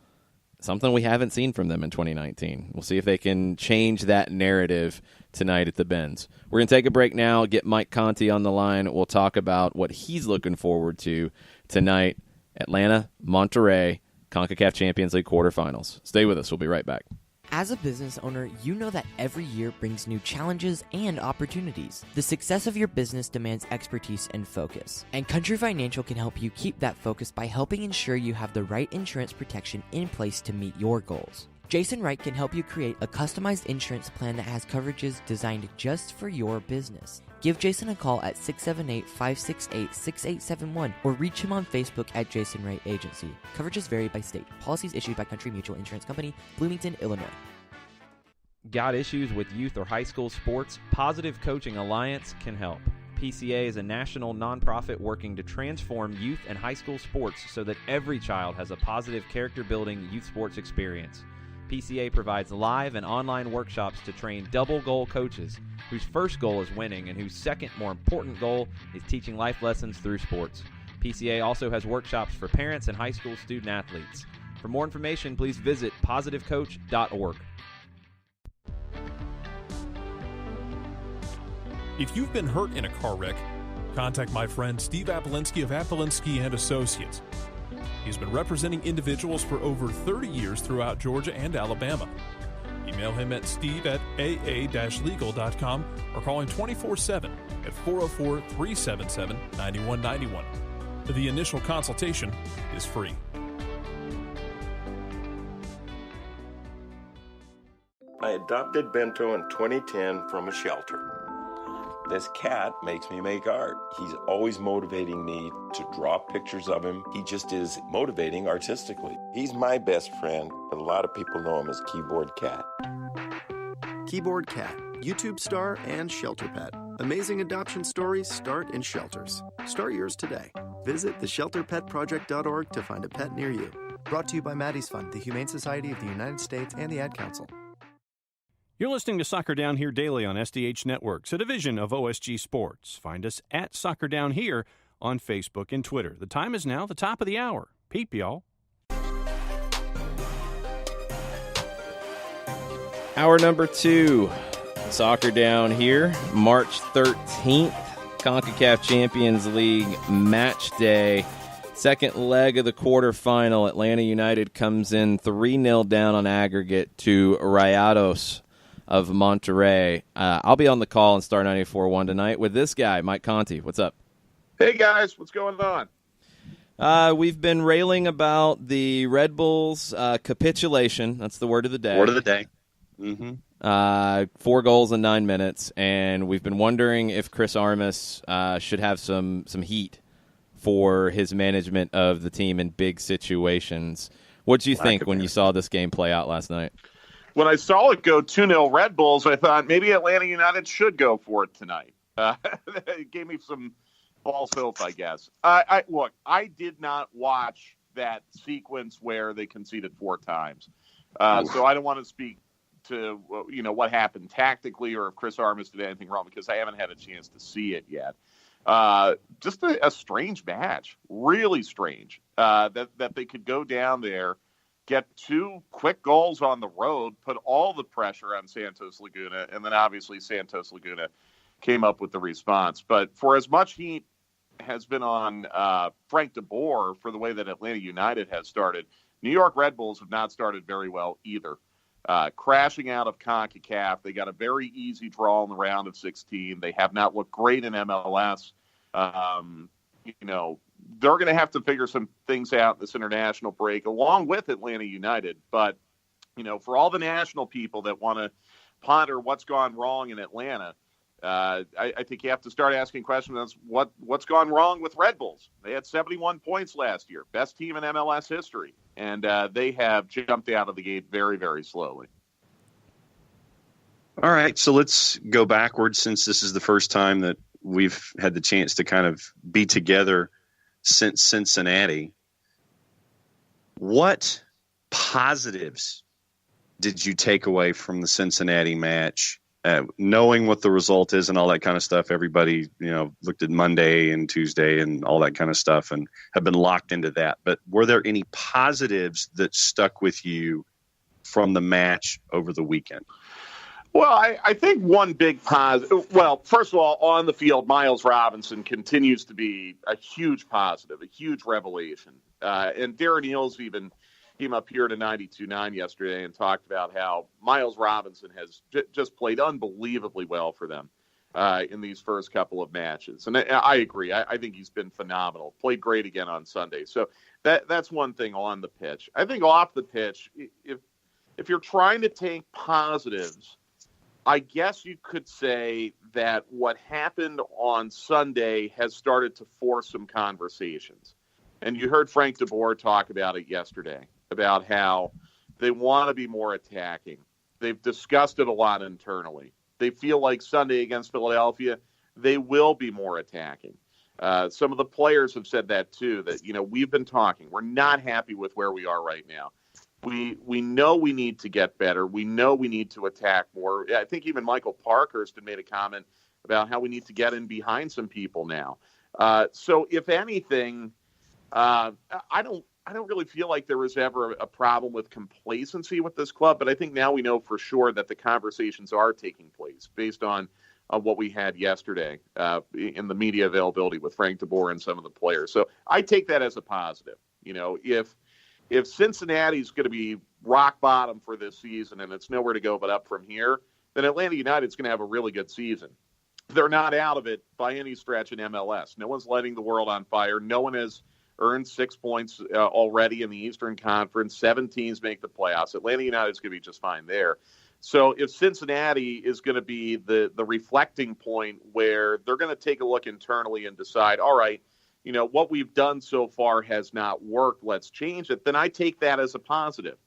Something we haven't seen from them in 2019. We'll see if they can change that narrative tonight at the Benz. We're going to take a break now, get Mike Conti on the line. We'll talk about what he's looking forward to tonight. Atlanta, Monterrey, Concacaf Champions League quarterfinals. Stay with us. We'll be right back. As a business owner, you know that every year brings new challenges and opportunities. The success of your business demands expertise and focus. And Country Financial can help you keep that focus by helping ensure you have the right insurance protection in place to meet your goals. Jason Wright can help you create a customized insurance plan that has coverages designed just for your business. Give Jason a call at 678-568-6871 or reach him on Facebook at Jason Wright Agency. Coverages vary by state. Policies issued by Country Mutual Insurance Company, Bloomington, Illinois. Got issues with youth or high school sports? Positive Coaching Alliance can help. PCA is a national nonprofit working to transform youth and high school sports so that every child has a positive character-building youth sports experience. PCA provides live and online workshops to train double-goal coaches whose first goal is winning and whose second, more important goal is teaching life lessons through sports. PCA also has workshops for parents and high school student athletes. For more information, please visit positivecoach.org. If you've been hurt in a car wreck, contact my friend Steve Apolinsky of Apolinsky & Associates. He's been representing individuals for over 30 years throughout Georgia and Alabama. Email him at steve@aa-legal.com or call him 24/7 at 404-377-9191. The initial consultation is free. I adopted Bento in 2010 from a shelter. This cat makes me make art. He's always motivating me to draw pictures of him. He just is motivating artistically. He's my best friend, but a lot of people know him as Keyboard Cat. Keyboard Cat, YouTube star and shelter pet. Amazing adoption stories start in shelters. Start yours today. Visit theshelterpetproject.org to find a pet near you. Brought to you by Maddie's Fund, the Humane Society of the United States, and the Ad Council. You're listening to Soccer Down Here daily on SDH Networks, a division of OSG Sports. Find us at Soccer Down Here on Facebook and Twitter. The time is now the top of the hour. Peep, y'all. Hour number 2, Soccer Down Here, March 13th, Concacaf Champions League match day. Second leg of the quarterfinal. Atlanta United comes in 3-0 down on aggregate to Rayados of Monterrey. I'll be on the call in Star 94.1 tonight with this guy, Mike Conti. What's up? Hey, guys. What's going on? We've been railing about the Red Bulls capitulation. That's the word of the day. Word of the day. Mm-hmm. 4 goals in 9 minutes, and we've been wondering if Chris Armas should have some heat for his management of the team in big situations. What did you think when you saw this game play out last night? When I saw it go 2-0 Red Bulls, I thought maybe Atlanta United should go for it tonight. It gave me some false hope, I guess. Look, I did not watch that sequence where they conceded 4 times. So I don't want to speak to what happened tactically or if Chris Armas did anything wrong because I haven't had a chance to see it yet. Just a strange match, really strange. That they could go down there, get 2 quick goals on the road, put all the pressure on Santos Laguna, and then obviously Santos Laguna came up with the response. But for as much heat has been on Frank de Boer for the way that Atlanta United has started, New York Red Bulls have not started very well either. Crashing out of CONCACAF, they got a very easy draw in the round of 16. They have not looked great in MLS. They're going to have to figure some things out this international break, along with Atlanta United. But, for all the national people that want to ponder what's gone wrong in Atlanta, I think you have to start asking questions. What's gone wrong with Red Bulls? They had 71 points last year, best team in MLS history, and they have jumped out of the gate very, very slowly. All right, so let's go backwards since this is the first time that we've had the chance to kind of be together since Cincinnati. What positives did you take away from the Cincinnati match? Knowing what the result is and all that kind of stuff, everybody, looked at Monday and Tuesday and all that kind of stuff and have been locked into that. But were there any positives that stuck with you from the match over the weekend? Well, I think one big positive. Well, first of all, on the field, Miles Robinson continues to be a huge positive, a huge revelation. And Darren Eales even came up here to 92.9 yesterday and talked about how Miles Robinson has just played unbelievably well for them in these first couple of matches. And I agree. I think he's been phenomenal. Played great again on Sunday. So that's one thing on the pitch. I think off the pitch, if you're trying to take positives, I guess you could say that what happened on Sunday has started to force some conversations. And you heard Frank de Boer talk about it yesterday, about how they want to be more attacking. They've discussed it a lot internally. They feel like Sunday against Philadelphia, they will be more attacking. Some of the players have said that too, that, we've been talking. We're not happy with where we are right now. We know we need to get better. We know we need to attack more. I think even Michael Parkhurst had made a comment about how we need to get in behind some people now. So if anything, I don't really feel like there was ever a problem with complacency with this club, but I think now we know for sure that the conversations are taking place based on what we had yesterday in the media availability with Frank de Boer and some of the players. So I take that as a positive. If Cincinnati's going to be rock bottom for this season and it's nowhere to go but up from here, then Atlanta United's going to have a really good season. They're not out of it by any stretch in MLS. No one's lighting the world on fire. No one has earned 6 points already in the Eastern Conference. 7 teams make the playoffs. Atlanta United's going to be just fine there. So if Cincinnati is going to be the reflecting point where they're going to take a look internally and decide, all right, what we've done so far has not worked, let's change it, then I take that as a positive.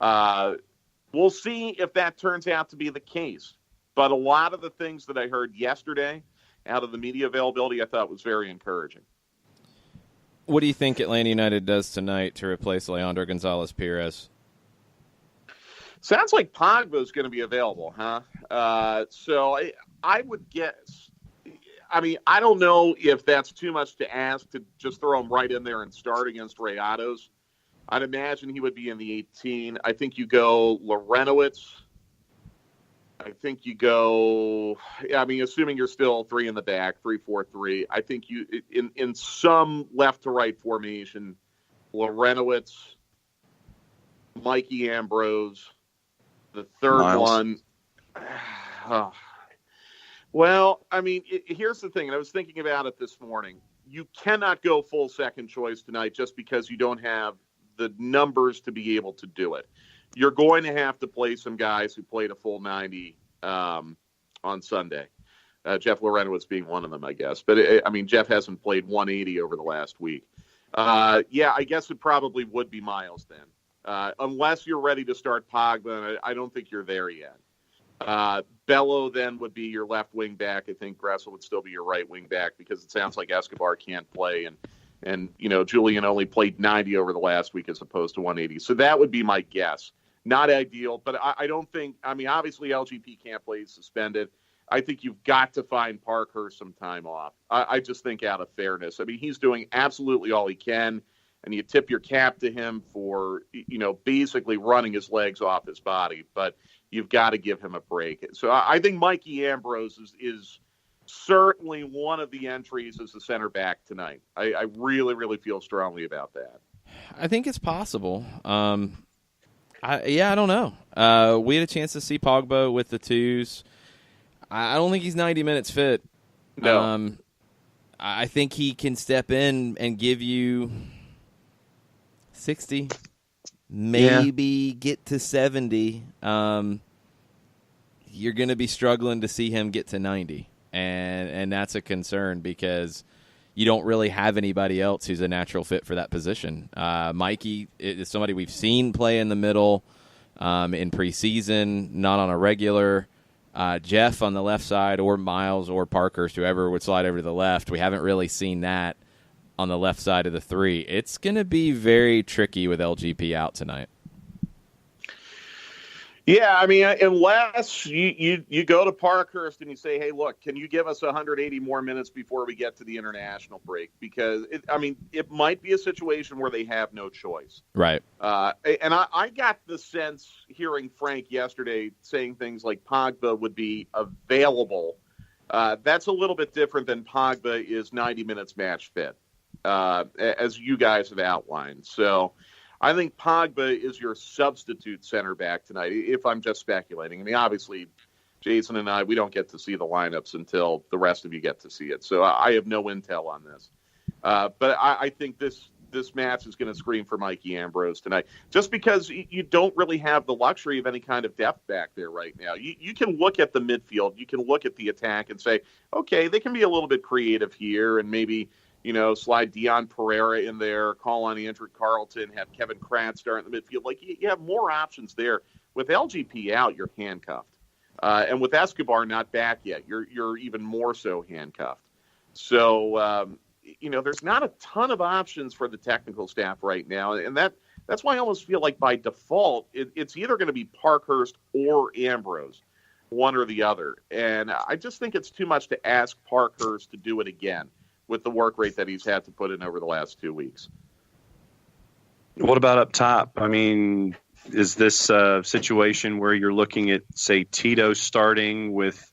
We'll see if that turns out to be the case. But a lot of the things that I heard yesterday out of the media availability I thought was very encouraging. What do you think Atlanta United does tonight to replace Leandro Gonzalez-Perez? Sounds like Pogba's going to be available, huh? So I would guess. I mean, I don't know if that's too much to ask to just throw him right in there and start against Rayados. I'd imagine he would be in the 18. I think you go Lorenowitz. I think you go, I mean, assuming you're still 3 in the back, 3-4-3. I think you, in some left to right formation, Lorenowitz, Mikey Ambrose, the third one. Well, I mean, here's the thing, and I was thinking about it this morning. You cannot go full second choice tonight just because you don't have the numbers to be able to do it. You're going to have to play some guys who played a full 90 on Sunday. Jeff Lorenowitz being one of them, I guess. But, I mean, Jeff hasn't played 180 over the last week. Yeah, I guess it probably would be Miles then. Unless you're ready to start Pogba, I don't think you're there yet. Bello then would be your left wing back. I think Gressel would still be your right wing back because it sounds like Escobar can't play. And you know, Julian only played 90 over the last week as opposed to 180. So that would be my guess. Not ideal, but I don't think, I mean, obviously LGP can't play, he's suspended. I think you've got to find Parkhurst some time off. I just think out of fairness. I mean, he's doing absolutely all he can, and you tip your cap to him for, you know, basically running his legs off his body, but you've got to give him a break. So I think Mikey Ambrose is certainly one of the entries as the center back tonight. I really, really feel strongly about that. I think it's possible. I don't know. We had a chance to see Pogba with the twos. I don't think he's 90 minutes fit. No. I think he can step in and give you 60, maybe get to 70. You're going to be struggling to see him get to 90, and that's a concern because you don't really have anybody else who's a natural fit for that position. Mikey is somebody we've seen play in the middle in preseason, not on a regular. Jeff on the left side, or Miles or Parkhurst, whoever would slide over to the left. We haven't really seen that on the left side of the three. It's going to be very tricky with LGP out tonight. Yeah, I mean, unless you go to Parkhurst and you say, hey, look, can you give us 180 more minutes before we get to the international break? Because, it might be a situation where they have no choice. Right. And I got the sense hearing Frank yesterday saying things like Pogba would be available. That's a little bit different than Pogba is 90 minutes match fit, as you guys have outlined. So I think Pogba is your substitute center back tonight, if I'm just speculating. I mean, obviously, Jason and I, we don't get to see the lineups until the rest of you get to see it. So I have no intel on this. But I think this match is going to scream for Mikey Ambrose tonight, just because you don't really have the luxury of any kind of depth back there right now. You can look at the midfield, you can look at the attack and say, okay, they can be a little bit creative here and maybe – slide Dion Pereira in there, call on Andrew Carlton, have Kevin Kratz start in the midfield. Like, you have more options there. With LGP out, you're handcuffed. And with Escobar not back yet, you're even more so handcuffed. So, there's not a ton of options for the technical staff right now. And that's why I almost feel like by default, it's either going to be Parkhurst or Ambrose, one or the other. And I just think it's too much to ask Parkhurst to do it again with the work rate that he's had to put in over the last 2 weeks. What about up top? I mean, is this a situation where you're looking at, say, Tito starting with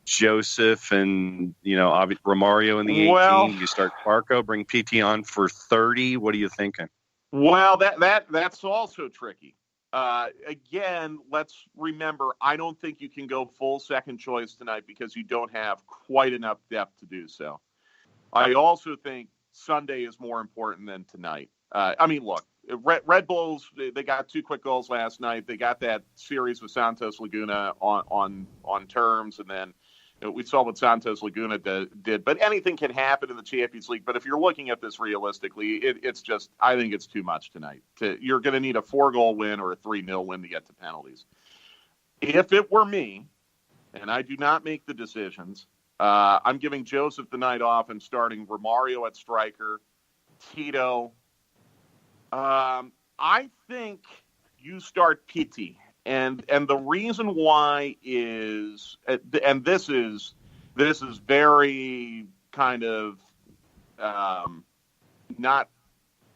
Joseph and, Romario in the 18? Well, you start Parco, bring PT on for 30? What are you thinking? Well, that's also tricky. Again, let's remember, I don't think you can go full second choice tonight because you don't have quite enough depth to do so. I also think Sunday is more important than tonight. Look, Red Bulls, they got 2 quick goals last night. They got that series with Santos Laguna on terms, and then we saw what Santos Laguna did. But anything can happen in the Champions League. But if you're looking at this realistically, it's just, I think it's too much tonight. You're going to need a 4-goal win or a 3-0 win to get to penalties. If it were me, and I do not make the decisions, I'm giving Joseph the night off and starting Romario at striker, Tito. I think you start Pitti, and the reason why is, and this is very kind of not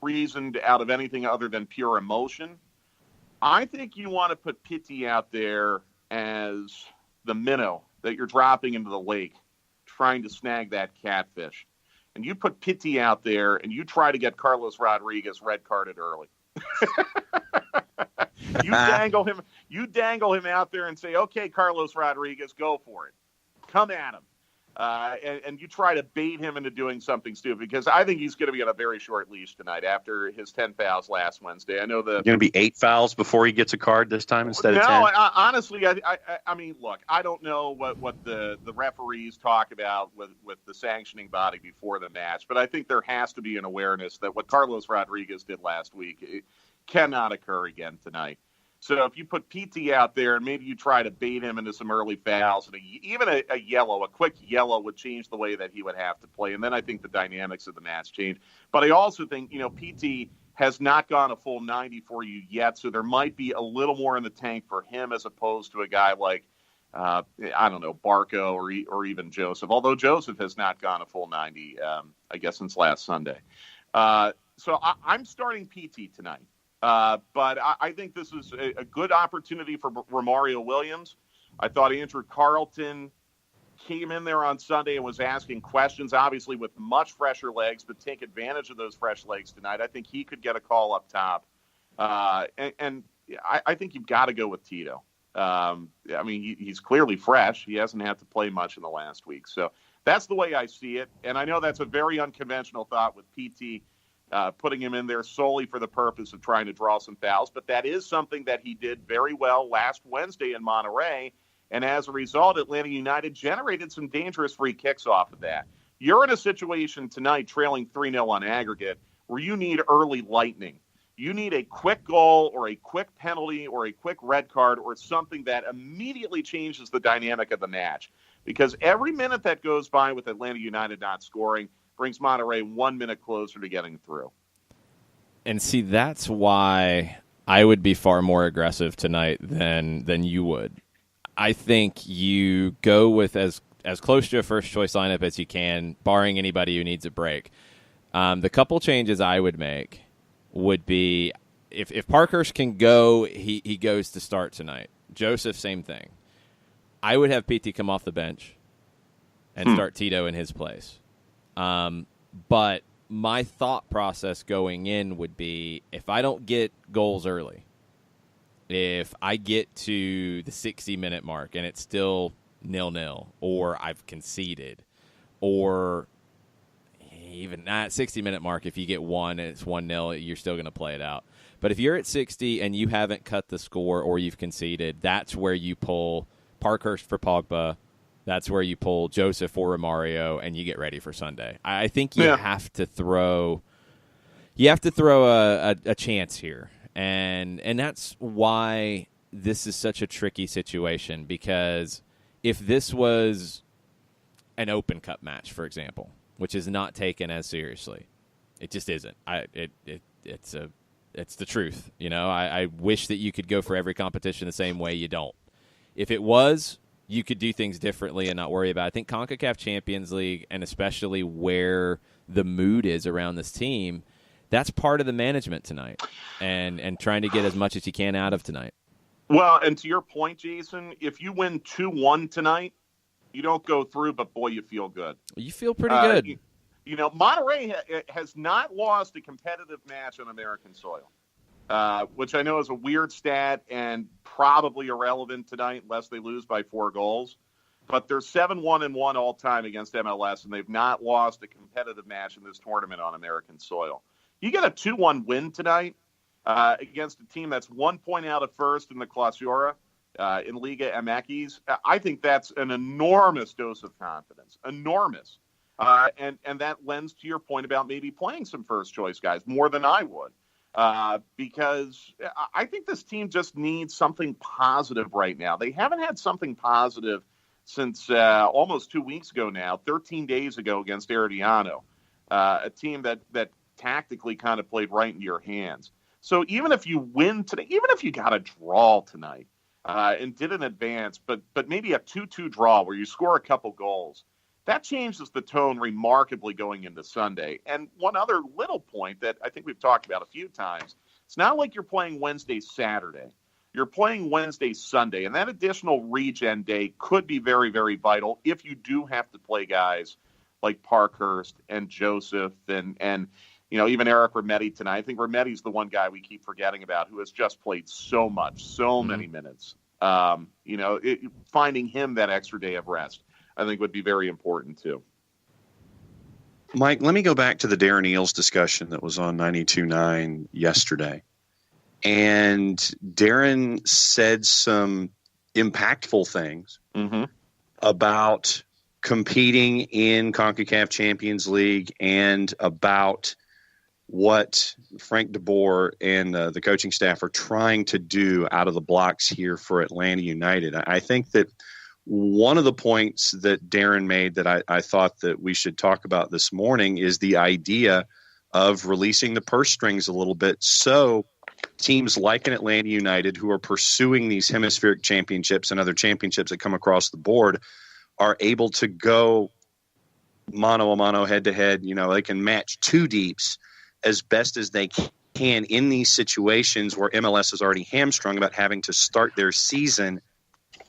reasoned out of anything other than pure emotion. I think you want to put Pitti out there as the minnow that you're dropping into the lake, trying to snag that catfish. And you put Pitti out there and you try to get Carlos Rodriguez red carded early. You dangle him out there and say, okay, Carlos Rodriguez, go for it. Come at him. And you try to bait him into doing something stupid, because I think he's going to be on a very short leash tonight after his 10 fouls last Wednesday. I know going to be 8 fouls before he gets a card this time instead of 10. No, honestly, I mean, look, I don't know what the referees talk about with the sanctioning body before the match, but I think there has to be an awareness that what Carlos Rodriguez did last week, it cannot occur again tonight. So if you put Pitti out there and maybe you try to bait him into some early fouls, and even a quick yellow would change the way that he would have to play. And then I think the dynamics of the match change. But I also think, Pitti has not gone a full 90 for you yet. So there might be a little more in the tank for him as opposed to a guy like, I don't know, Barco or even Joseph. Although Joseph has not gone a full 90, I guess, since last Sunday. So I'm starting Pitti tonight. But I think this is a good opportunity for Romario Williams. I thought Andrew Carlton came in there on Sunday and was asking questions, obviously with much fresher legs, but take advantage of those fresh legs tonight. I think he could get a call up top. And I think you've got to go with Tito. I mean, he's clearly fresh. He hasn't had to play much in the last week. So that's the way I see it. And I know that's a very unconventional thought with PT. Putting him in there solely for the purpose of trying to draw some fouls. But that is something that he did very well last Wednesday in Monterrey. And as a result, Atlanta United generated some dangerous free kicks off of that. You're in a situation tonight trailing 3-0 on aggregate where you need early lightning. You need a quick goal or a quick penalty or a quick red card or something that immediately changes the dynamic of the match. Because every minute that goes by with Atlanta United not scoring brings Monterrey 1 minute closer to getting through. And see, that's why I would be far more aggressive tonight than you would. I think you go with as close to a first-choice lineup as you can, barring anybody who needs a break. The couple changes I would make would be, if Parkhurst can go, he goes to start tonight. Joseph, same thing. I would have PT come off the bench and start Tito in his place. But my thought process going in would be, if I don't get goals early, if I get to the 60-minute mark and it's still 0-0, or I've conceded, or even at 60-minute mark, if you get one and it's 1-0, you're still going to play it out. But if you're at 60 and you haven't cut the score or you've conceded, that's where you pull Parkhurst for Pogba. That's where you pull Joseph for Romario, and you get ready for Sunday. I think you have to throw a chance here, and that's why this is such a tricky situation. Because if this was an Open Cup match, for example, which is not taken as seriously, it just isn't. It's the truth. I wish that you could go for every competition the same way. You don't. If it was, you could do things differently and not worry about it. I think CONCACAF Champions League, and especially where the mood is around this team, that's part of the management tonight, and trying to get as much as you can out of tonight. Well, and to your point, Jason, if you win 2-1 tonight, you don't go through, but boy, you feel good. You feel pretty good. Monterrey has not lost a competitive match on American soil. Which I know is a weird stat and probably irrelevant tonight unless they lose by 4 goals. But they're 7-1-1 all time against MLS, and they've not lost a competitive match in this tournament on American soil. You get a 2-1 win tonight against a team that's 1 point out of first in the Clausura in Liga MX. I think that's an enormous dose of confidence. Enormous. And that lends to your point about maybe playing some first-choice guys more than I would. Because I think this team just needs something positive right now. They haven't had something positive since almost 2 weeks ago now, 13 days ago against Herediano, a team that tactically kind of played right into your hands. So even if you win today, even if you got a draw tonight and didn't advance, but maybe a 2-2 draw where you score a couple goals, that changes the tone remarkably going into Sunday. And one other little point that I think we've talked about a few times, it's not like you're playing Wednesday, Saturday. You're playing Wednesday, Sunday, and that additional regen day could be very, very vital if you do have to play guys like Parkhurst and Joseph and even Eric Remetti tonight. I think Remetti's the one guy we keep forgetting about who has just played so much, so many minutes. Finding him that extra day of rest, I think, would be very important too. Mike, let me go back to the Darren Eales discussion that was on 92.9 yesterday. And Darren said some impactful things about competing in Concacaf Champions League and about what Frank DeBoer and the coaching staff are trying to do out of the blocks here for Atlanta United. I think that one of the points that Darren made that I thought that we should talk about this morning is the idea of releasing the purse strings a little bit so teams like an Atlanta United who are pursuing these hemispheric championships and other championships that come across the board are able to go mano a mano, head to head. They can match two deeps as best as they can in these situations where MLS is already hamstrung about having to start their season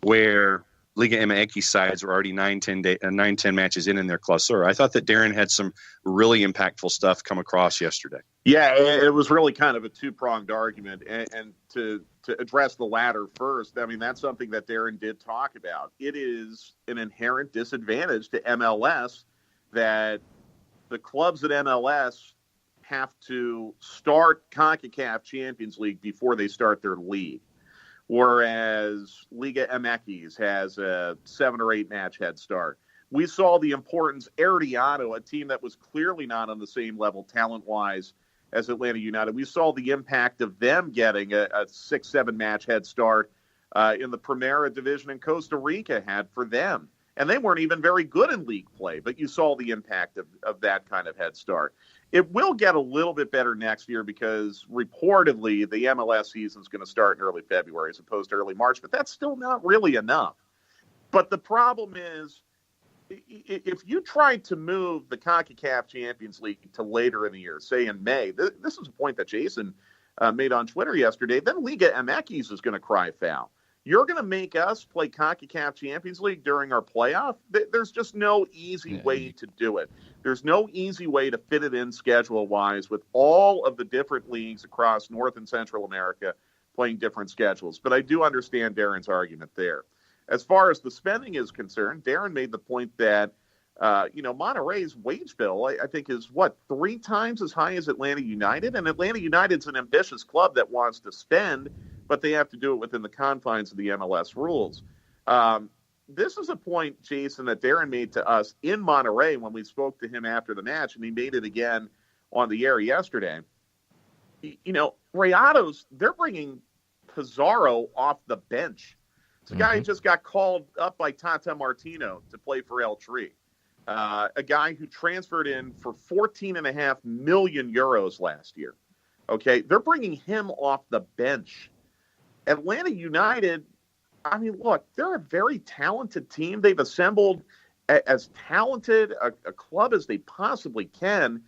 where Liga MX sides were already 9-10 matches in their clausura. I thought that Darren had some really impactful stuff come across yesterday. Yeah, it was really kind of a two-pronged argument. And to address the latter first, I mean, that's something that Darren did talk about. It is an inherent disadvantage to MLS that the clubs at MLS have to start CONCACAF Champions League before they start their league. Whereas Liga MX has a 7 or 8 match head start. We saw the importance, Herediano, a team that was clearly not on the same level talent-wise as Atlanta United. We saw the impact of them getting a 6-7 match head start in the Primera Division in Costa Rica had for them. And they weren't even very good in league play, but you saw the impact of that kind of head start. It will get a little bit better next year because reportedly the MLS season is going to start in early February as opposed to early March, but that's still not really enough. But the problem is if you tried to move the CONCACAF Champions League to later in the year, say in May, this is a point that Jason made on Twitter yesterday, then Liga MX is going to cry foul. You're going to make us play CONCACAF Champions League during our playoff? There's just no easy way to do it. There's no easy way to fit it in schedule-wise with all of the different leagues across North and Central America playing different schedules. But I do understand Darren's argument there. As far as the spending is concerned, Darren made the point that, Monterrey's wage bill, I think, is, 3 times as high as Atlanta United? And Atlanta United's an ambitious club that wants to spend, but they have to do it within the confines of the MLS rules. This is a point, Jason, that Darren made to us in Monterrey when we spoke to him after the match, and he made it again on the air yesterday. Rayados, they're bringing Pizarro off the bench. It's a guy who just got called up by Tata Martino to play for El Tri. A guy who transferred in for 14.5 million euros last year. Okay, they're bringing him off the bench. Atlanta United, I mean, look, they're a very talented team. They've assembled as talented a club as they possibly can,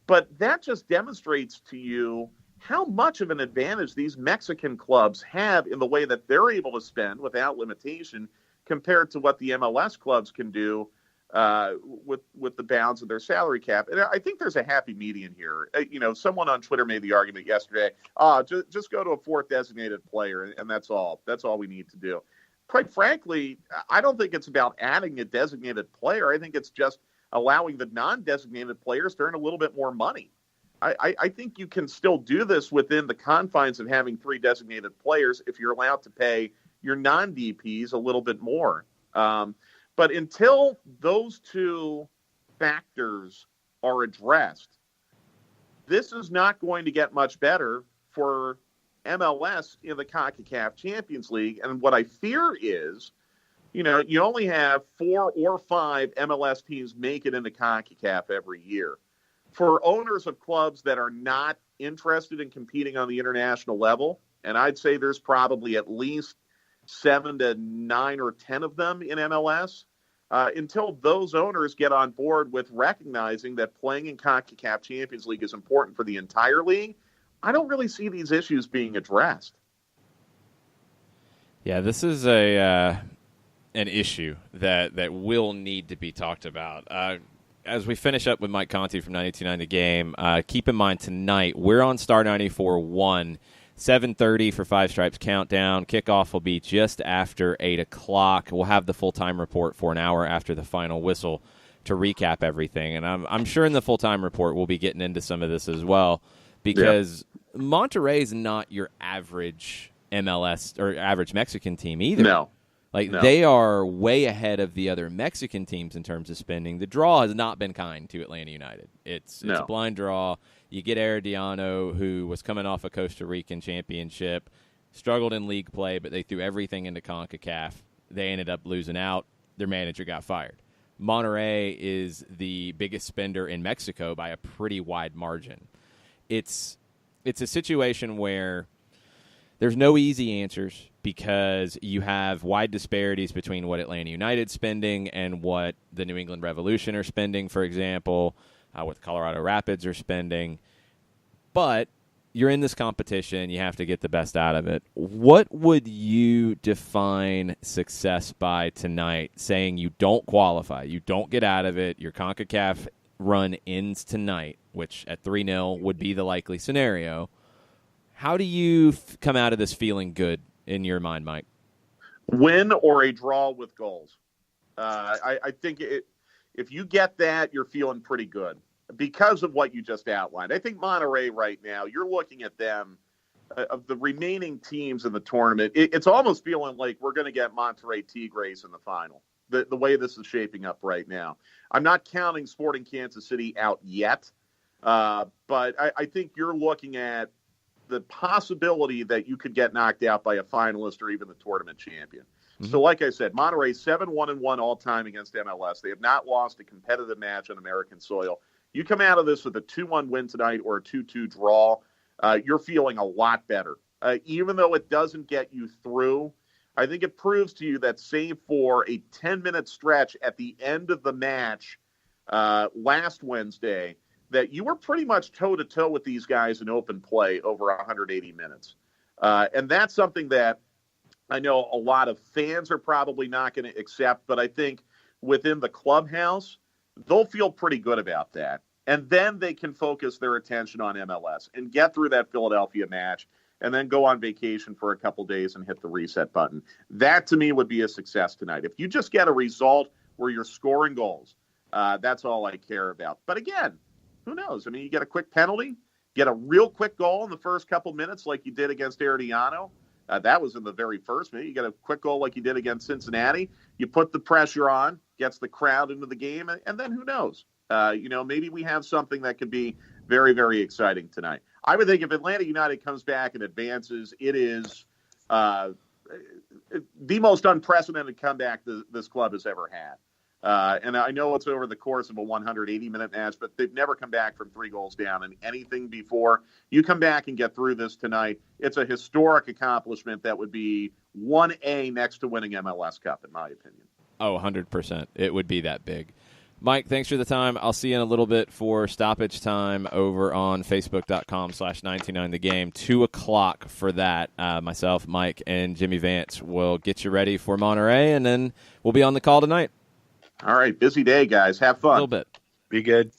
but that just demonstrates to you how much of an advantage these Mexican clubs have in the way that they're able to spend without limitation compared to what the MLS clubs can do with the bounds of their salary cap. And I think there's a happy median here. Someone on Twitter made the argument yesterday, just go to a 4th designated player, and that's all. That's all we need to do. Quite frankly, I don't think it's about adding a designated player. I think it's just allowing the non-designated players to earn a little bit more money. I think you can still do this within the confines of having 3 designated players if you're allowed to pay your non-DPs a little bit more. But until those 2 factors are addressed, this is not going to get much better for MLS in the CONCACAF Champions League. And what I fear is, you only have 4 or 5 MLS teams make it into CONCACAF every year. for owners of clubs that are not interested in competing on the international level, and I'd say there's probably at least 7 to 9 or 10 of them in MLS, until those owners get on board with recognizing that playing in Concacaf Champions League is important for the entire league, I don't really see these issues being addressed. Yeah, this is an issue that will need to be talked about. As we finish up with Mike Conti from 92.9 The Game, keep in mind tonight we're on Star 94.1, 7:30 for Five Stripes Countdown. Kickoff will be just after 8 o'clock. We'll have the full-time report for an hour after the final whistle to recap everything. And I'm sure in the full-time report we'll be getting into some of this as well, because Monterrey is not your average MLS or average Mexican team either. No. They are way ahead of the other Mexican teams in terms of spending. The draw has not been kind to Atlanta United. It's a blind draw. You get Herediano, who was coming off a Costa Rican championship, struggled in league play, but they threw everything into CONCACAF. They ended up losing out. Their manager got fired. Monterrey is the biggest spender in Mexico by a pretty wide margin. It's a situation where there's no easy answers, because you have wide disparities between what Atlanta United's spending and what the New England Revolution are spending, for example, what the Colorado Rapids are spending. But you're in this competition. You have to get the best out of it. What would you define success by tonight, saying you don't qualify, you don't get out of it, your CONCACAF run ends tonight, which at 3-0 would be the likely scenario? How do you come out of this feeling good in your mind, Mike? Win or a draw with goals. I think if you get that, you're feeling pretty good because of what you just outlined. I think Monterrey right now, you're looking at them, of the remaining teams in the tournament, it's almost feeling like we're going to get Monterrey Tigres in the final, the way this is shaping up right now. I'm not counting Sporting Kansas City out yet, but I think you're looking at the possibility that you could get knocked out by a finalist or even the tournament champion. Mm-hmm. So like I said, Monterrey 7-1-1 all time against MLS. They have not lost a competitive match on American soil. You come out of this with a 2-1 win tonight or a 2-2 draw, you're feeling a lot better. Even though it doesn't get you through, I think it proves to you that save for a 10-minute stretch at the end of the match last Wednesday, that you were pretty much toe-to-toe with these guys in open play over 180 minutes. And that's something that I know a lot of fans are probably not going to accept, but I think within the clubhouse, they'll feel pretty good about that. And then they can focus their attention on MLS and get through that Philadelphia match and then go on vacation for a couple days and hit the reset button. That, to me, would be a success tonight. If you just get a result where you're scoring goals, that's all I care about. But again, who knows? I mean, you get a quick penalty, get a real quick goal in the first couple minutes like you did against Herediano. That was in the very first minute. You get a quick goal like you did against Cincinnati. You put the pressure on, gets the crowd into the game, and then who knows? Maybe we have something that could be very, very exciting tonight. I would think if Atlanta United comes back and advances, it is the most unprecedented comeback this club has ever had. And I know it's over the course of a 180-minute match, but they've never come back from 3 goals down in anything before. You come back and get through this tonight, it's a historic accomplishment that would be 1A next to winning MLS Cup, in my opinion. Oh, 100%. It would be that big. Mike, thanks for the time. I'll see you in a little bit for stoppage time over on Facebook.com/929thegame. 2 o'clock for that. Myself, Mike, and Jimmy Vance will get you ready for Monterrey, and then we'll be on the call tonight. All right, busy day, guys. Have fun. A little bit. Be good.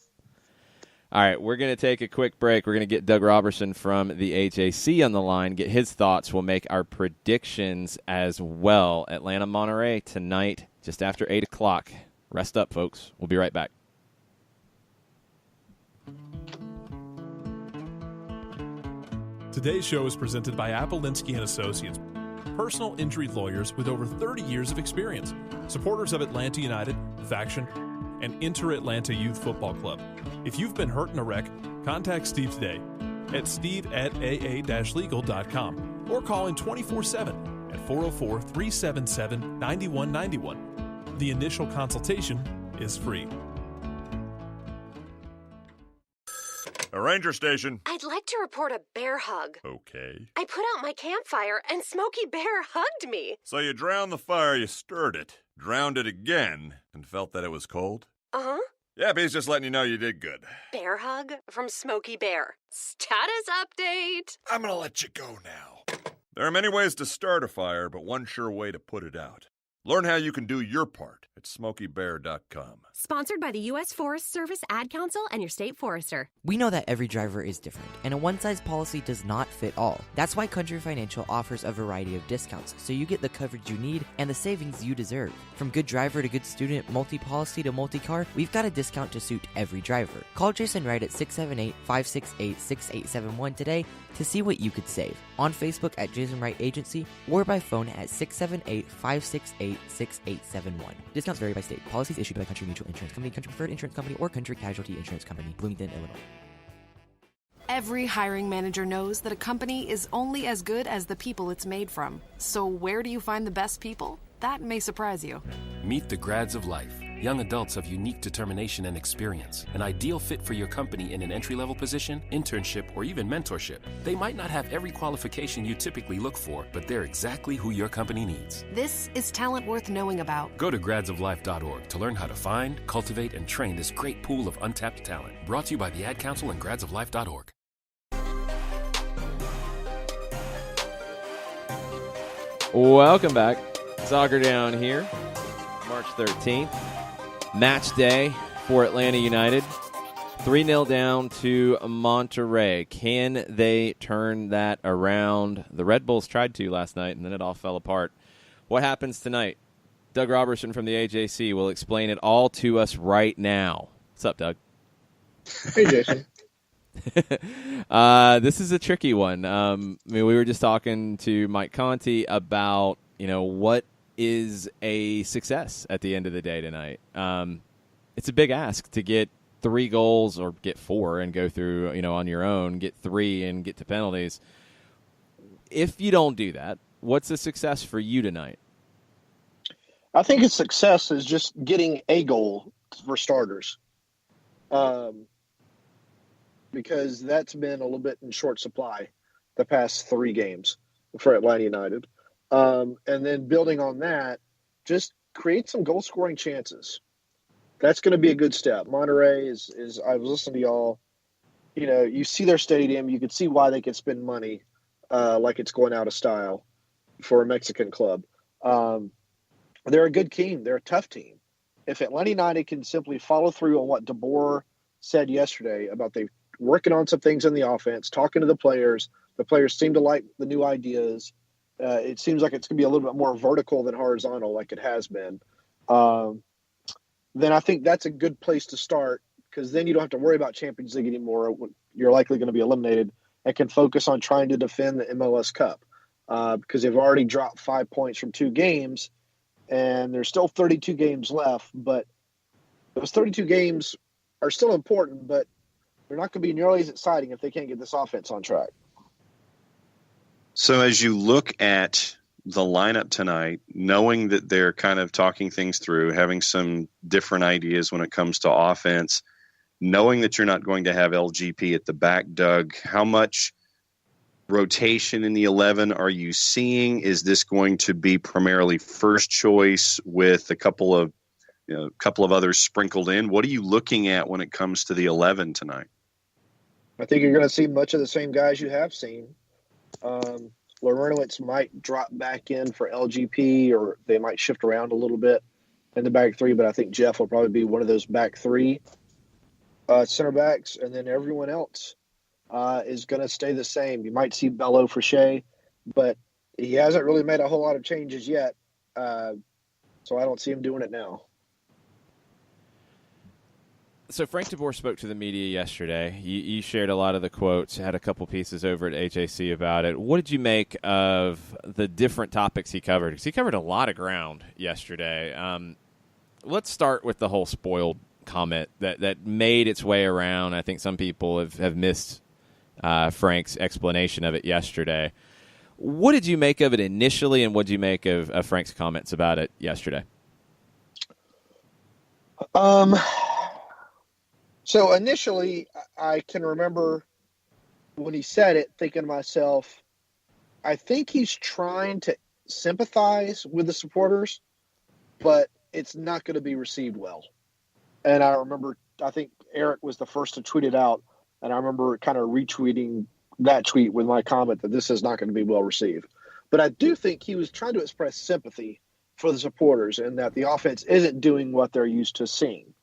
All right, we're going to take a quick break. We're going to get Doug Robertson from the AJC on the line, get his thoughts. We'll make our predictions as well. Atlanta-Monterrey tonight, just after 8 o'clock. Rest up, folks. We'll be right back. Today's show is presented by Appolinsky & Associates, personal injury lawyers with over 30 years of experience, supporters of Atlanta United, Faction, and Inter-Atlanta Youth Football Club. If you've been hurt in a wreck, contact Steve today at steve@aa-legal.com or call in 24/7 at 404-377-9191. The initial consultation is free. A ranger station. I'd like to report a bear hug. Okay. I put out my campfire and Smokey Bear hugged me. So you drowned the fire, you stirred it, drowned it again, and felt that it was cold? Uh-huh. Yeah, he's just letting you know you did good. Bear hug from Smokey Bear. Status update. I'm gonna let you go now. There are many ways to start a fire, but one sure way to put it out. Learn how you can do your part at SmokeyBear.com. Sponsored by the U.S. Forest Service Ad Council and your state forester. We know that every driver is different, and a one-size policy does not fit all. That's why Country Financial offers a variety of discounts, so you get the coverage you need and the savings you deserve. From good driver to good student, multi-policy to multi-car, we've got a discount to suit every driver. Call Jason Wright at 678-568-6871 today to see what you could save. On Facebook at Jason Wright Agency or by phone at 678-568-6871. Discounts vary by state. Policies issued by Country Mutual Insurance Company, Country Preferred Insurance Company, or Country Casualty Insurance Company, Bloomington, Illinois. Every hiring manager knows that a company is only as good as the people it's made from. So where do you find the best people? That may surprise you. Meet the grads of life. Young adults of unique determination and experience. An ideal fit for your company in an entry-level position, internship, or even mentorship. They might not have every qualification you typically look for, but they're exactly who your company needs. This is talent worth knowing about. Go to gradsoflife.org to learn how to find, cultivate, and train this great pool of untapped talent. Brought to you by the Ad Council and gradsoflife.org. Welcome back. Soccer Down here, March 13th. Match day for Atlanta United. 3-0 down to Monterrey. Can they turn that around? The Red Bulls tried to last night, and then it all fell apart. What happens tonight? Doug Robertson from the AJC will explain it all to us right now. What's up, Doug? Hey, Jason. This is a tricky one. We were just talking to Mike Conti about, what is a success at the end of the day tonight. It's a big ask to get 3 goals or get 4 and go through, on your own, get 3 and get to penalties. If you don't do that, what's a success for you tonight? I think a success is just getting a goal for starters. Because that's been a little bit in short supply the past 3 games for Atlanta United. And then building on that, just create some goal-scoring chances. That's going to be a good step. Monterrey is I was listening to y'all. You see their stadium. You can see why they could spend money like it's going out of style for a Mexican club. They're a good team. They're a tough team. If Atlanta United can simply follow through on what DeBoer said yesterday about they working on some things in the offense, talking to the players seem to like the new ideas. It seems like it's going to be a little bit more vertical than horizontal like it has been. Then I think that's a good place to start because then you don't have to worry about Champions League anymore. You're likely going to be eliminated and can focus on trying to defend the MLS Cup because they've already dropped 5 points from 2 games and there's still 32 games left. But those 32 games are still important, but they're not going to be nearly as exciting if they can't get this offense on track. So as you look at the lineup tonight, knowing that they're kind of talking things through, having some different ideas when it comes to offense, knowing that you're not going to have LGP at the back, Doug, how much rotation in the 11 are you seeing? Is this going to be primarily first choice with a couple of others sprinkled in? What are you looking at when it comes to the 11 tonight? I think you're going to see much of the same guys you have seen. Larentowicz might drop back in for LGP, or they might shift around a little bit in the back 3, but I think Jeff will probably be one of those back 3 center backs, and then everyone else is going to stay the same. You might see Bello for Shea, but he hasn't really made a whole lot of changes yet, so I don't see him doing it now. So Frank DeBoer spoke to the media yesterday. You shared a lot of the quotes, had a couple pieces over at HAC about it. What did you make of the different topics he covered? Because he covered a lot of ground yesterday. Let's start with the whole spoiled comment that made its way around. I think some people have missed Frank's explanation of it yesterday. What did you make of it initially, and what did you make of Frank's comments about it yesterday? So initially, I can remember when he said it, thinking to myself, I think he's trying to sympathize with the supporters, but it's not going to be received well. And I remember, I think Eric was the first to tweet it out, and I remember kind of retweeting that tweet with my comment that this is not going to be well received. But I do think he was trying to express sympathy for the supporters and that the offense isn't doing what they're used to seeing.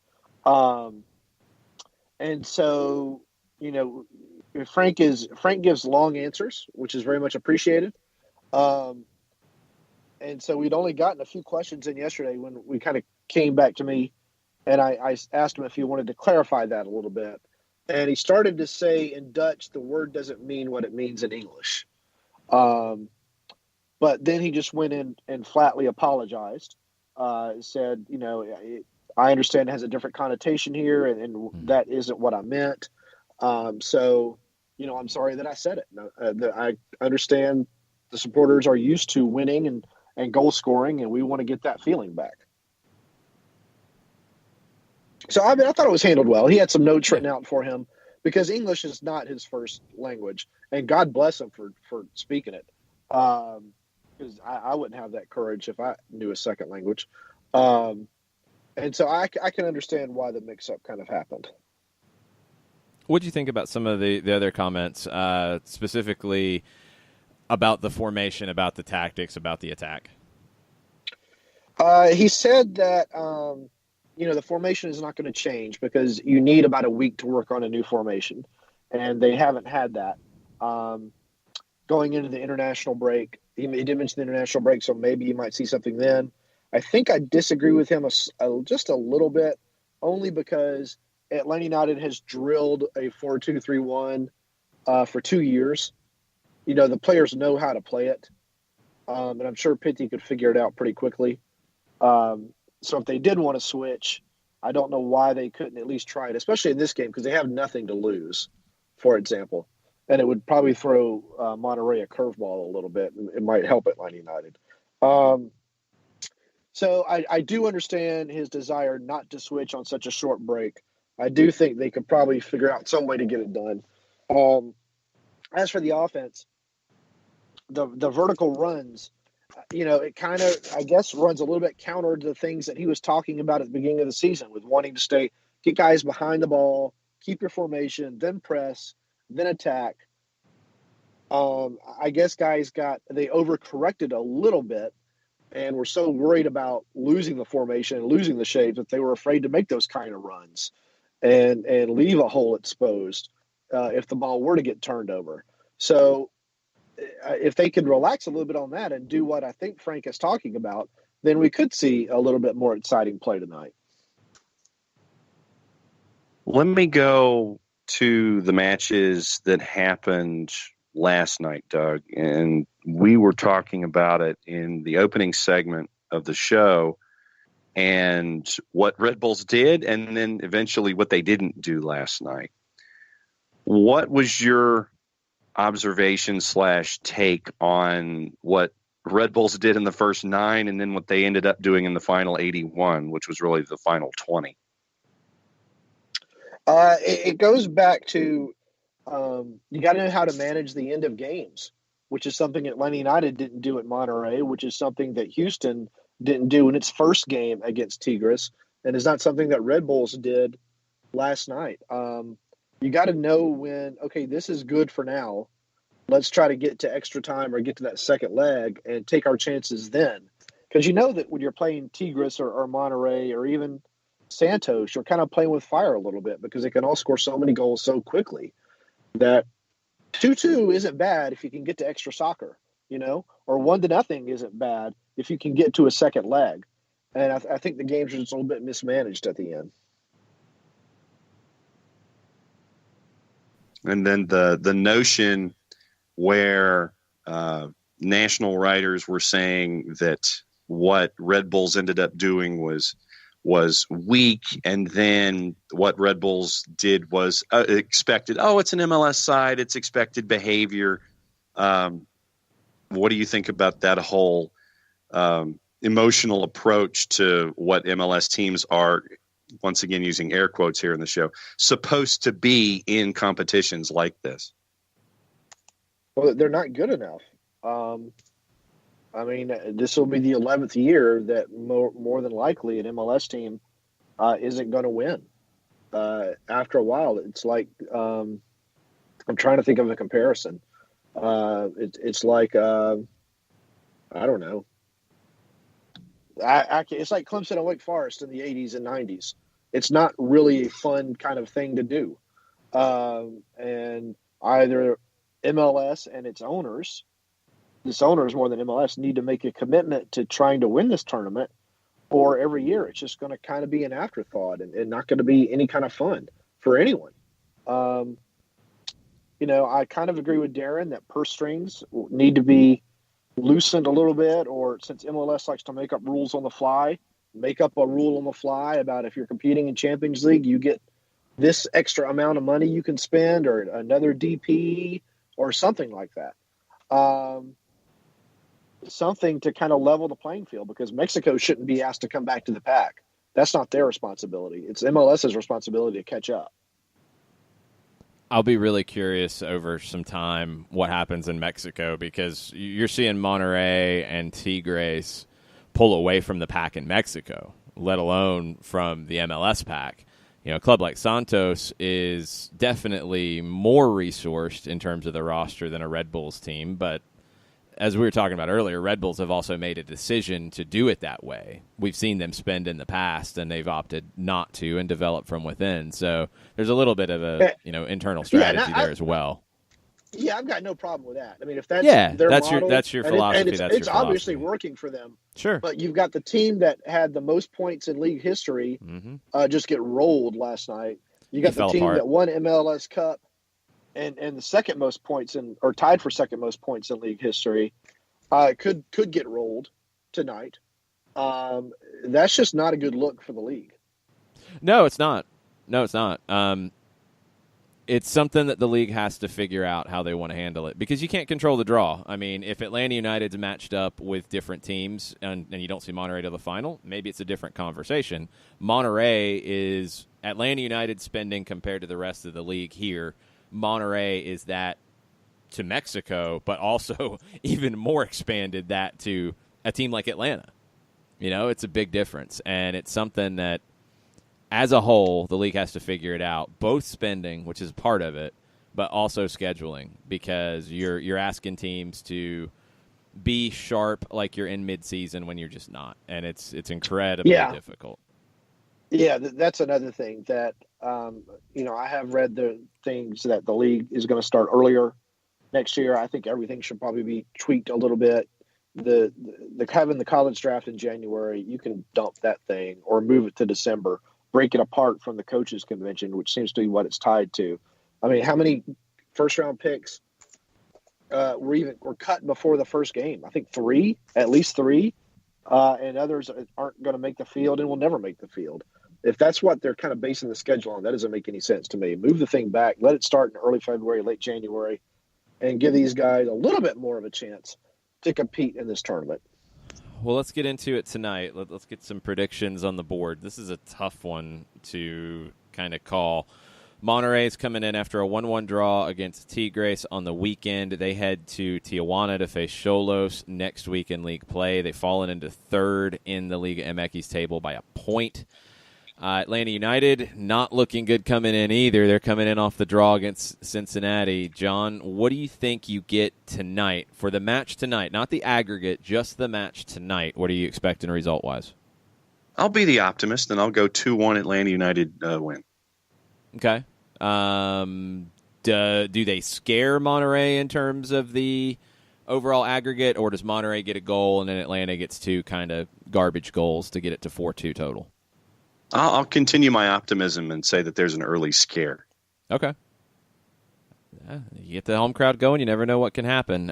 And so, you know, Frank gives long answers, which is very much appreciated. And so we'd only gotten a few questions in yesterday when we kind of came back to me, and I asked him if he wanted to clarify that a little bit. And he started to say in Dutch, the word doesn't mean what it means in English. But then he just went in and flatly apologized, said, you know, I understand it has a different connotation here, and that isn't what I meant. So, you know, I'm sorry that I said it. I understand the supporters are used to winning and goal scoring, and we want to get that feeling back. So, I mean, I thought it was handled well. He had some notes written out for him because English is not his first language, and God bless him for speaking it. Because I wouldn't have that courage if I knew a second language. And so I can understand why the mix-up kind of happened. What do you think about some of the other comments, specifically about the formation, about the tactics, about the attack? He said that, you know, the formation is not going to change because you need about a week to work on a new formation, and they haven't had that. Going into the international break, he did mention the international break, so maybe you might see something then. I think I disagree with him just a little bit, only because Atlanta United has drilled a 4-2-3-1 for 2 years. You know, the players know how to play it, and I'm sure Pitty could figure it out pretty quickly. So if they did want to switch, I don't know why they couldn't at least try it, especially in this game, because they have nothing to lose, for example. And it would probably throw Monterrey a curveball a little bit, and it might help Atlanta United. So I do understand his desire not to switch on such a short break. I do think they could probably figure out some way to get it done. As for the offense, the vertical runs, you know, it kind of, I guess, runs a little bit counter to the things that he was talking about at the beginning of the season with wanting to get guys behind the ball, keep your formation, then press, then attack. I guess guys they overcorrected a little bit and were so worried about losing the formation and losing the shape that they were afraid to make those kind of runs and leave a hole exposed if the ball were to get turned over. So if they could relax a little bit on that and do what I think Frank is talking about, then we could see a little bit more exciting play tonight. Let me go to the matches that happened last night, Doug, and we were talking about it in the opening segment of the show and what Red Bulls did and then eventually what they didn't do last night. What was your observation / take on what Red Bulls did in the first 9 and then what they ended up doing in the final 81, which was really the final 20? It goes back to you got to know how to manage the end of games, which is something Atlanta United didn't do at Monterrey, which is something that Houston didn't do in its first game against Tigres, and is not something that Red Bulls did last night. You got to know when, okay, this is good for now. Let's try to get to extra time or get to that second leg and take our chances then. Because you know that when you're playing Tigres or Monterrey or even Santos, you're kind of playing with fire a little bit because they can all score so many goals so quickly that 2-2 isn't bad if you can get to extra soccer, you know, or 1-0 isn't bad if you can get to a second leg. And I think the games are just a little bit mismanaged at the end. And then the notion where national writers were saying that what Red Bulls ended up doing was weak, and then what Red Bulls did was expected. Oh, it's an MLS side. It's expected behavior. What do you think about that whole emotional approach to what MLS teams are once again using air quotes here in the show, supposed to be in competitions like this? Well, they're not good enough. This will be the 11th year that more than likely an MLS team isn't going to win. After a while, it's like I'm trying to think of a comparison. It's like I don't know. It's like Clemson and Wake Forest in the 80s and 90s. It's not really a fun kind of thing to do. And either MLS and its owners, this owners more than MLS, need to make a commitment to trying to win this tournament, or every year it's just going to kind of be an afterthought and not going to be any kind of fun for anyone. I kind of agree with Darren that purse strings need to be loosened a little bit, or since MLS likes to make up rules on the fly, make up a rule on the fly about if you're competing in Champions League, you get this extra amount of money you can spend, or another DP, or something like that. Something to kind of level the playing field, because Mexico shouldn't be asked to come back to the pack. That's not their responsibility. It's MLS's responsibility to catch up. I'll be really curious over some time what happens in Mexico, because you're seeing Monterrey and Tigres pull away from the pack in Mexico, let alone from the MLS pack. A club like Santos is definitely more resourced in terms of the roster than a Red Bulls team, but as we were talking about earlier, Red Bulls have also made a decision to do it that way. We've seen them spend in the past, and they've opted not to and develop from within. So there's a little bit of a internal strategy there as well. Yeah, I've got no problem with that. I mean, if that's their model, that's your philosophy. It's obviously working for them. Sure, but you've got the team that had the most points in league history just get rolled last night. You got the team that won MLS Cup and the second most points or tied for second most points in league history, could get rolled tonight. That's just not a good look for the league. No, it's not. It's something that the league has to figure out how they want to handle it, because you can't control the draw. I mean, if Atlanta United's matched up with different teams and you don't see Monterrey to the final, maybe it's a different conversation. Monterrey is Atlanta United spending compared to the rest of the league here. Monterrey is that to Mexico, but also even more expanded that to a team like Atlanta. It's a big difference, and it's something that, as a whole, the league has to figure it out, both spending, which is part of it, but also scheduling, because you're asking teams to be sharp like you're in midseason when you're just not, and it's incredibly difficult. Yeah, that's another thing that I have read the things that the league is going to start earlier next year. I think everything should probably be tweaked a little bit. The having the college draft in January, you can dump that thing or move it to December. Break it apart from the coaches convention, which seems to be what it's tied to. I mean, how many first round picks were cut before the first game? I think at least three, and others aren't going to make the field and will never make the field. If that's what they're kind of basing the schedule on, that doesn't make any sense to me. Move the thing back, let it start in early February, late January, and give these guys a little bit more of a chance to compete in this tournament. Well, let's get into it tonight. Let's get some predictions on the board. This is a tough one to kind of call. Monterrey's coming in after a 1-1 draw against Tigres on the weekend. They head to Tijuana to face Xolos next week in league play. They've fallen into third in the Liga MX table by a point. Atlanta United not looking good coming in either. They're coming in off the draw against Cincinnati. John, what do you think you get tonight for the match tonight? Not the aggregate, just the match tonight. What are you expecting result-wise? I'll be the optimist, and I'll go 2-1 Atlanta United win. Okay. Do they scare Monterrey in terms of the overall aggregate, or does Monterrey get a goal and then Atlanta gets two kind of garbage goals to get it to 4-2 total? I'll continue my optimism and say that there's an early scare. Okay. Yeah, you get the home crowd going, you never know what can happen.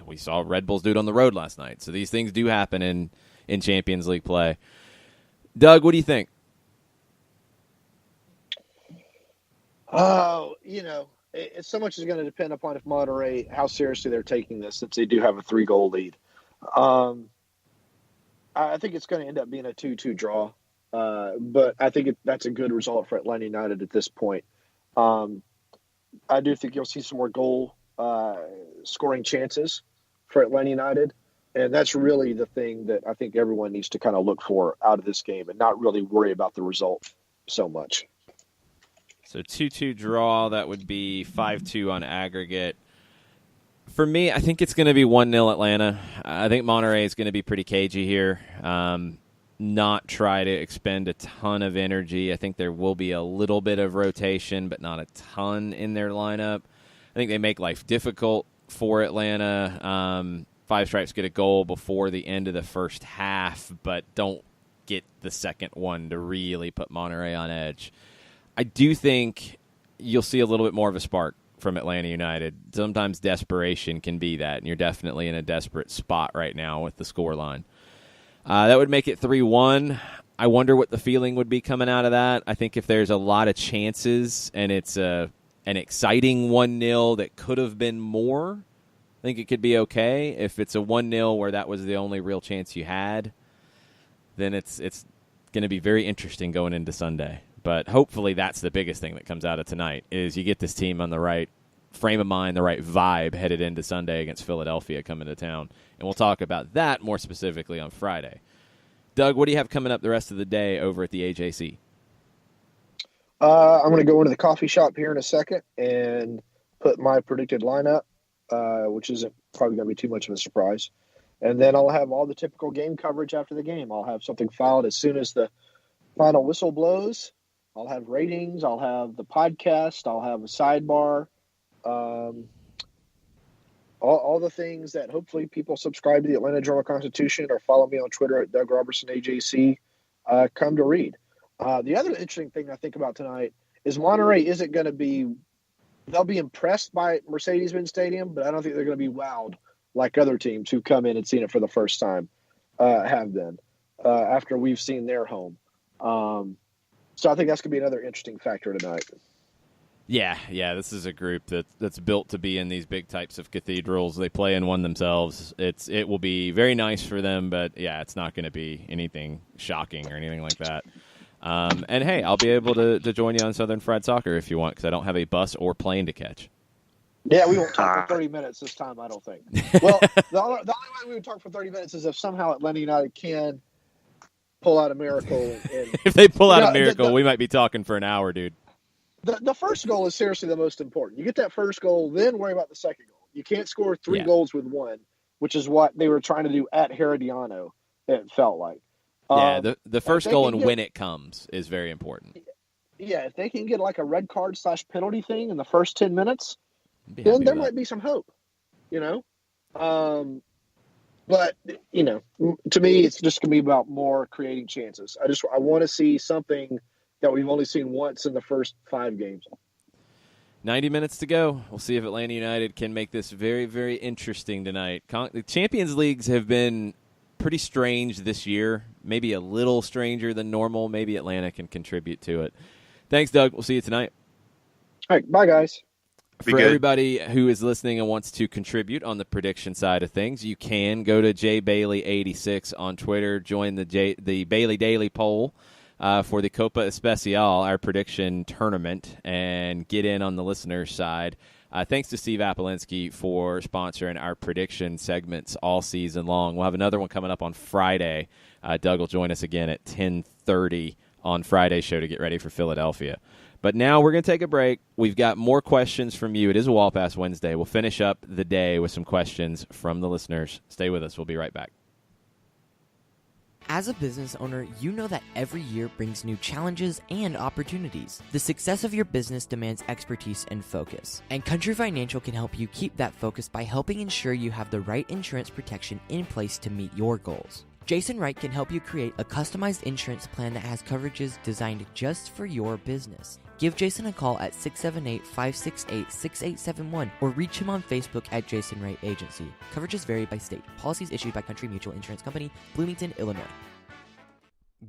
We saw Red Bulls do it on the road last night, so these things do happen in Champions League play. Doug, what do you think? Oh, it's so much is going to depend upon if Monterrey, how seriously they're taking this, since they do have a 3-goal lead. I think it's going to end up being a 2-2 draw. But I think that's a good result for Atlanta United at this point. I do think you'll see some more goal scoring chances for Atlanta United. And that's really the thing that I think everyone needs to kind of look for out of this game and not really worry about the result so much. So 2-2 draw, that would be 5-2 on aggregate. For me, I think it's going to be 1-0 Atlanta. I think Monterrey is going to be pretty cagey here. Not try to expend a ton of energy. I think there will be a little bit of rotation, but not a ton in their lineup. I think they make life difficult for Atlanta. Five Stripes get a goal before the end of the first half, but don't get the second one to really put Monterrey on edge. I do think you'll see a little bit more of a spark from Atlanta United. Sometimes desperation can be that, and you're definitely in a desperate spot right now with the scoreline. That would make it 3-1. I wonder what the feeling would be coming out of that. I think if there's a lot of chances and it's an exciting 1-0 that could have been more, I think it could be okay. If it's a 1-0 where that was the only real chance you had, then it's going to be very interesting going into Sunday. But hopefully that's the biggest thing that comes out of tonight is you get this team on the right frame of mind, the right vibe headed into Sunday against Philadelphia coming to town. And we'll talk about that more specifically on Friday. Doug, what do you have coming up the rest of the day over at the AJC? I'm going to go into the coffee shop here in a second and put my predicted lineup, which isn't probably going to be too much of a surprise. And then I'll have all the typical game coverage after the game. I'll have something filed as soon as the final whistle blows. I'll have ratings. I'll have the podcast. I'll have a sidebar. All the things that hopefully people subscribe to the Atlanta Journal-Constitution or follow me on Twitter at Doug Robertson AJC come to read. The other interesting thing I think about tonight is Monterrey isn't going to be – they'll be impressed by Mercedes-Benz Stadium, but I don't think they're going to be wowed like other teams who come in and seen it for the first time have been after we've seen their home. So I think that's going to be another interesting factor tonight. Yeah, this is a group that's built to be in these big types of cathedrals. They play in one themselves. It will be very nice for them, but yeah, it's not going to be anything shocking or anything like that. And hey, I'll be able to join you on Southern Fried Soccer if you want, because I don't have a bus or plane to catch. Yeah, we won't talk for 30 minutes this time, I don't think. Well, the only way we would talk for 30 minutes is if somehow Atlanta United can pull out a miracle. And if they pull out a miracle, we might be talking for an hour, dude. The first goal is seriously the most important. You get that first goal, then worry about the second goal. You can't score three goals with one, which is what they were trying to do at Herediano, it felt like. Yeah, the first goal and when it comes is very important. Yeah, if they can get like a red card / penalty thing in the first 10 minutes, then there might be some hope, But, to me, it's just going to be about more creating chances. I want to see something that we've only seen once in the first 5 games. 90 minutes to go. We'll see if Atlanta United can make this very, very interesting tonight. The Champions Leagues have been pretty strange this year, maybe a little stranger than normal. Maybe Atlanta can contribute to it. Thanks, Doug. We'll see you tonight. All right, bye, guys. For everybody who is listening and wants to contribute on the prediction side of things, you can go to jbailey86 on Twitter, join the Bailey Daily poll for the Copa Especial, our prediction tournament, and get in on the listeners' side. Thanks to Steve Apolinski for sponsoring our prediction segments all season long. We'll have another one coming up on Friday. Doug will join us again at 10:30 on Friday's show to get ready for Philadelphia. But now we're going to take a break. We've got more questions from you. It is a Wall Pass Wednesday. We'll finish up the day with some questions from the listeners. Stay with us. We'll be right back. As a business owner, you know that every year brings new challenges and opportunities. The success of your business demands expertise and focus. And Country Financial can help you keep that focus by helping ensure you have the right insurance protection in place to meet your goals. Jason Wright can help you create a customized insurance plan that has coverages designed just for your business. Give Jason a call at 678-568-6871 or reach him on Facebook at Jason Wright Agency. Coverages vary by state. Policies issued by Country Mutual Insurance Company, Bloomington, Illinois.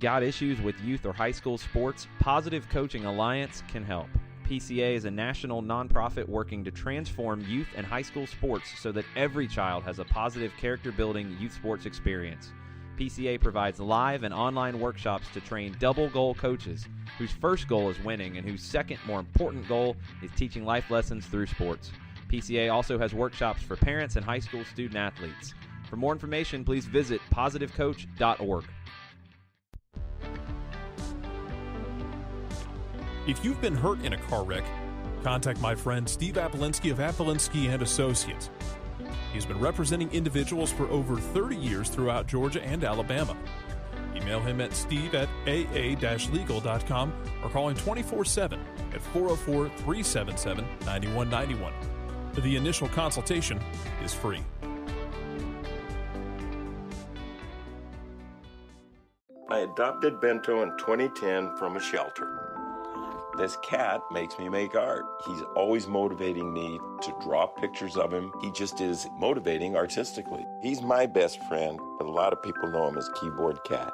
Got issues with youth or high school sports? Positive Coaching Alliance can help. PCA is a national nonprofit working to transform youth and high school sports so that every child has a positive character-building youth sports experience. PCA provides live and online workshops to train double goal coaches whose first goal is winning and whose second, more important goal is teaching life lessons through sports. PCA also has workshops for parents and high school student athletes. For more information, please visit positivecoach.org. If you've been hurt in a car wreck, contact my friend Steve Apolinski of Apolinski & Associates. He's been representing individuals for over 30 years throughout Georgia and Alabama. Email him at steve@aa-legal.com or call him 24/7 at 404-377-9191. The initial consultation is free. I adopted Bento in 2010 from a shelter. This cat makes me make art. He's always motivating me to draw pictures of him. He just is motivating artistically. He's my best friend, but a lot of people know him as Keyboard Cat.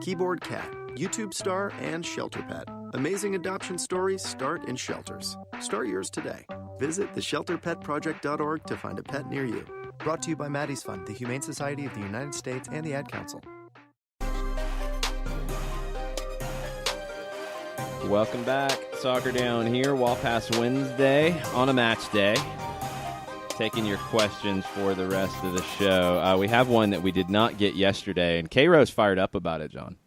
Keyboard Cat, YouTube star and shelter pet. Amazing adoption stories start in shelters. Start yours today. Visit theshelterpetproject.org to find a pet near you. Brought to you by Maddie's Fund, the Humane Society of the United States, and the Ad Council. Welcome back. Soccer Down here, Walpass Wednesday on a match day. Taking your questions for the rest of the show. We have one that we did not get yesterday, and K-Ro's fired up about it, John.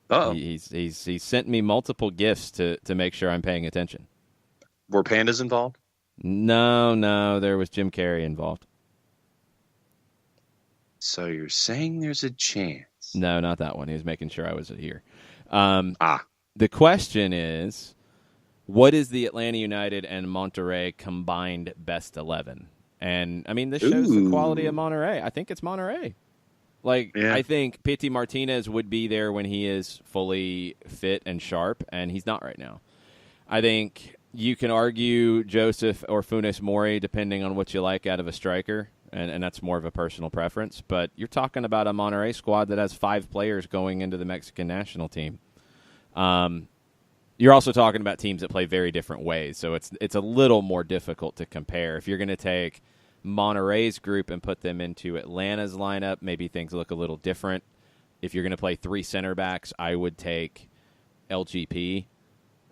Uh-oh. He's sent me multiple gifts to make sure I'm paying attention. Were pandas involved? No, there was Jim Carrey involved. So you're saying there's a chance? No, not that one. He was making sure I was here. The question is, what is the Atlanta United and Monterrey combined best 11? And, I mean, this shows the quality of Monterrey. I think it's Monterrey. I think Pity Martinez would be there when he is fully fit and sharp, and he's not right now. I think you can argue Joseph or Funes Mori, depending on what you like out of a striker, and that's more of a personal preference. But you're talking about a Monterrey squad that has 5 players going into the Mexican national team. You're also talking about teams that play very different ways, so it's a little more difficult to compare. If you're going to take Monterrey's group and put them into Atlanta's lineup, maybe things look a little different. If you're going to play 3 center backs, I would take LGP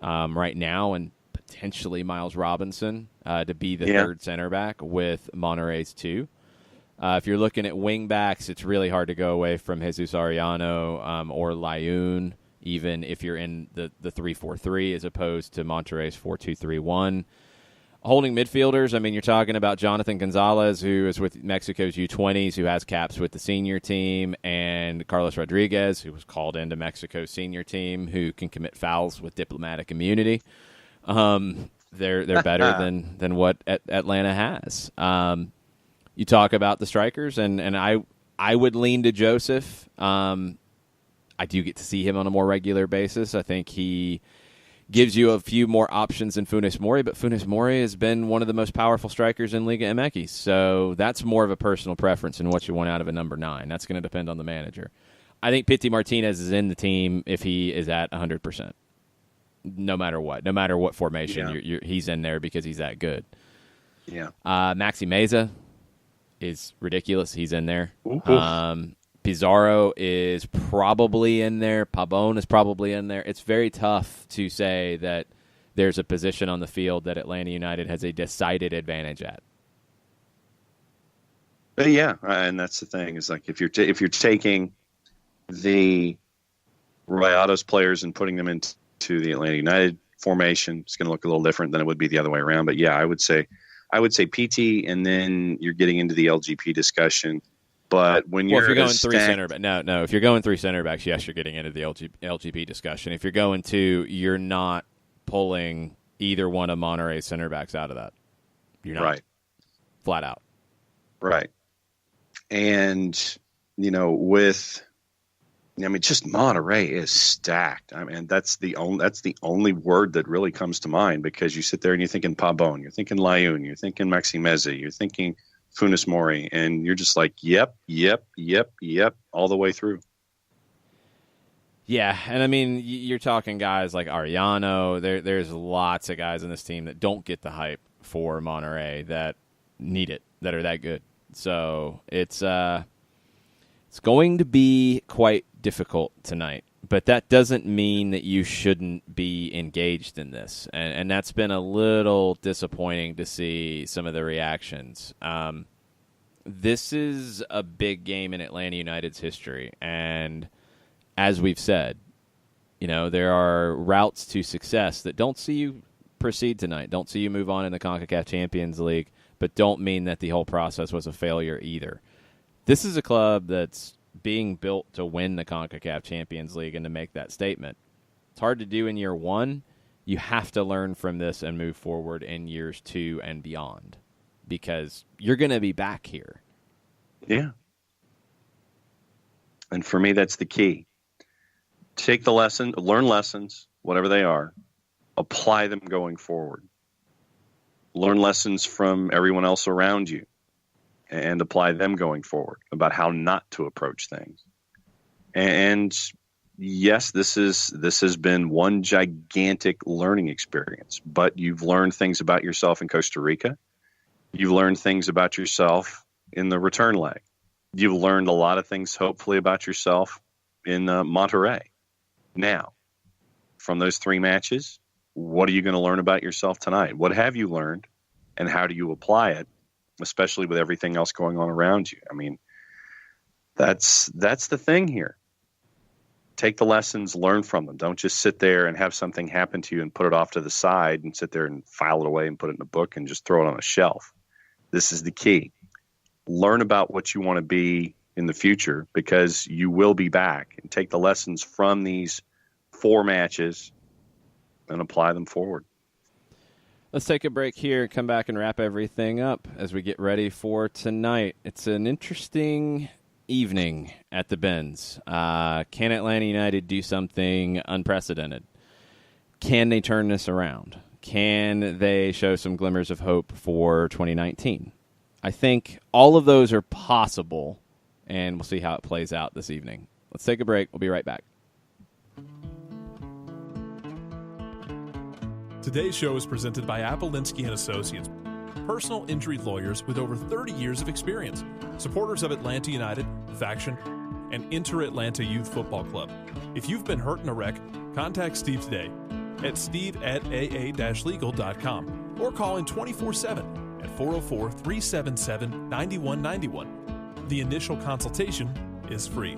right now and potentially Miles Robinson to be the third center back with Monterrey's 2. If you're looking at wing backs, it's really hard to go away from Jesus Arellano or Layun, even if you're in the 3-4-3 as opposed to Monterrey's 4-2-3-1. Holding midfielders, I mean, you're talking about Jonathan Gonzalez, who is with Mexico's U20s, who has caps with the senior team, and Carlos Rodriguez, who was called into Mexico's senior team, who can commit fouls with diplomatic immunity. They're better than what Atlanta has. You talk about the strikers, and I would lean to Joseph. I do get to see him on a more regular basis. I think he gives you a few more options than Funes Mori, but Funes Mori has been one of the most powerful strikers in Liga MX, so that's more of a personal preference in what you want out of a number 9. That's going to depend on the manager. I think Pity Martinez is in the team if he is at 100%, no matter what formation. He's in there because he's that good. Yeah. Maxi Meza is ridiculous. He's in there. Pizarro is probably in there. Pabon is probably in there. It's very tough to say that there's a position on the field that Atlanta United has a decided advantage at. And that's the thing is like if you're taking the Rayados players and putting them into the Atlanta United formation, it's going to look a little different than it would be the other way around. But I would say PT, and then you're getting into the LGP discussion. But when if you're going 3 center backs, no. If you're going 3 center backs, yes, you're getting into the LGP discussion. If you're going 2, you're not pulling either one of Monterrey's center backs out of that. You're not. Right. Flat out. Right. And, just Monterrey is stacked. I mean, that's the only word that really comes to mind, because you sit there and you're thinking Pabon, you're thinking Layun, you're thinking Maxi Meza, you're thinking Funes Mori, and you're just like, yep, all the way through. Yeah, and I mean, you're talking guys like Arellano. There's lots of guys in this team that don't get the hype for Monterrey that need it, that are that good. So it's It's going to be quite difficult tonight, but that doesn't mean that you shouldn't be engaged in this. And that's been a little disappointing to see some of the reactions. This is a big game in Atlanta United's history, and as we've said, there are routes to success that don't see you proceed tonight, don't see you move on in the Concacaf Champions League, but don't mean that the whole process was a failure either. This is a club that's being built to win the Concacaf Champions League and to make that statement. It's hard to do in year one. You have to learn from this and move forward in years 2 and beyond, because you're going to be back here. Yeah. And for me, that's the key. Take the lesson, learn lessons, whatever they are, apply them going forward. Learn lessons from everyone else around you and apply them going forward about how not to approach things. And yes, this has been one gigantic learning experience, but you've learned things about yourself in Costa Rica. You've learned things about yourself in the return leg. You've learned a lot of things, hopefully, about yourself in Monterrey. Now, from those 3 matches, what are you going to learn about yourself tonight? What have you learned, and how do you apply it, especially with everything else going on around you? I mean, that's the thing here. Take the lessons, learn from them. Don't just sit there and have something happen to you and put it off to the side and sit there and file it away and put it in a book and just throw it on a shelf. This is the key. Learn about what you want to be in the future, because you will be back, and take the lessons from these 4 matches and apply them forward. Let's take a break here, come back and wrap everything up as we get ready for tonight. It's an interesting evening at the Benz. Can Atlanta United do something unprecedented? Can they turn this around? Can they show some glimmers of hope for 2019? I think all of those are possible, and we'll see how it plays out this evening. Let's take a break. We'll be right back. Today's show is presented by Appolinsky & Associates, personal injury lawyers with over 30 years of experience, supporters of Atlanta United, Faction, and Inter-Atlanta Youth Football Club. If you've been hurt in a wreck, contact Steve today at steve@aa-legal.com or call in 24/7 at 404-377-9191. The initial consultation is free.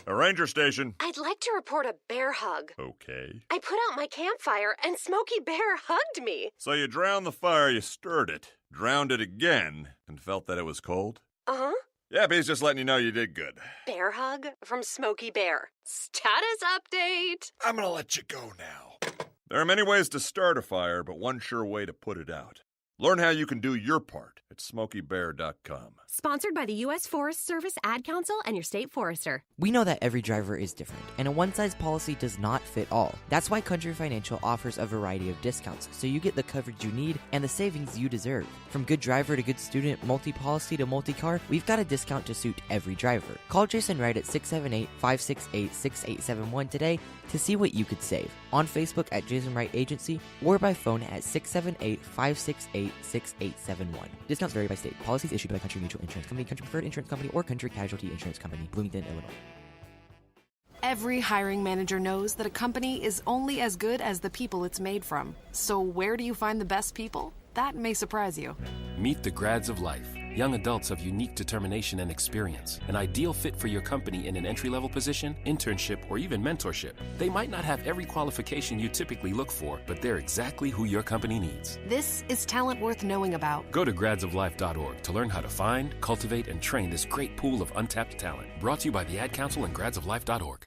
A ranger station. I'd like to report a bear hug. Okay. I put out my campfire and Smokey Bear hugged me. So you drowned the fire, you stirred it, drowned it again, and felt that it was cold? Uh-huh. Yep, he's just letting you know you did good. Bear hug from Smokey Bear. Status update. I'm gonna let you go now. There are many ways to start a fire, but one sure way to put it out. Learn how you can do your part at SmokeyBear.com. Sponsored by the U.S. Forest Service Ad Council and your state forester. We know that every driver is different, and a one-size policy does not fit all. That's why Country Financial offers a variety of discounts, so you get the coverage you need and the savings you deserve. From good driver to good student, multi-policy to multi-car, we've got a discount to suit every driver. Call Jason Wright at 678-568-6871 today to see what you could save. On Facebook at Jason Wright Agency, or by phone at 678-568-6871. Discounts vary by state. Policies issued by Country Mutual Insurance Company, Country Preferred Insurance Company, or Country Casualty Insurance Company, Bloomington, Illinois. Every hiring manager knows that a company is only as good as the people it's made from. So where do you find the best people? That may surprise you. Meet the grads of life, young adults of unique determination and experience, an ideal fit for your company in an entry-level position, internship, or even mentorship. They might not have every qualification you typically look for, but they're exactly who your company needs. This is talent worth knowing about. Go to gradsoflife.org to learn how to find, cultivate, and train this great pool of untapped talent. Brought to you by the Ad Council and gradsoflife.org.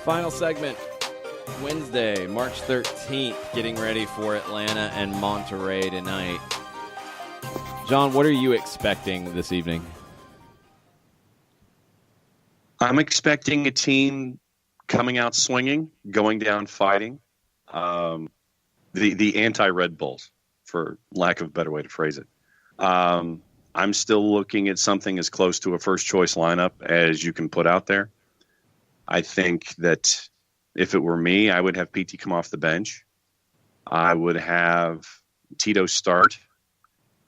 Final segment. Wednesday, March 13th, getting ready for Atlanta and Monterrey tonight. John, what are you expecting this evening? I'm expecting a team coming out swinging, going down fighting. The anti-Red Bulls, for lack of a better way to phrase it. I'm still looking at something as close to a first-choice lineup as you can put out there. I think that if it were me, I would have PT come off the bench. I would have Tito start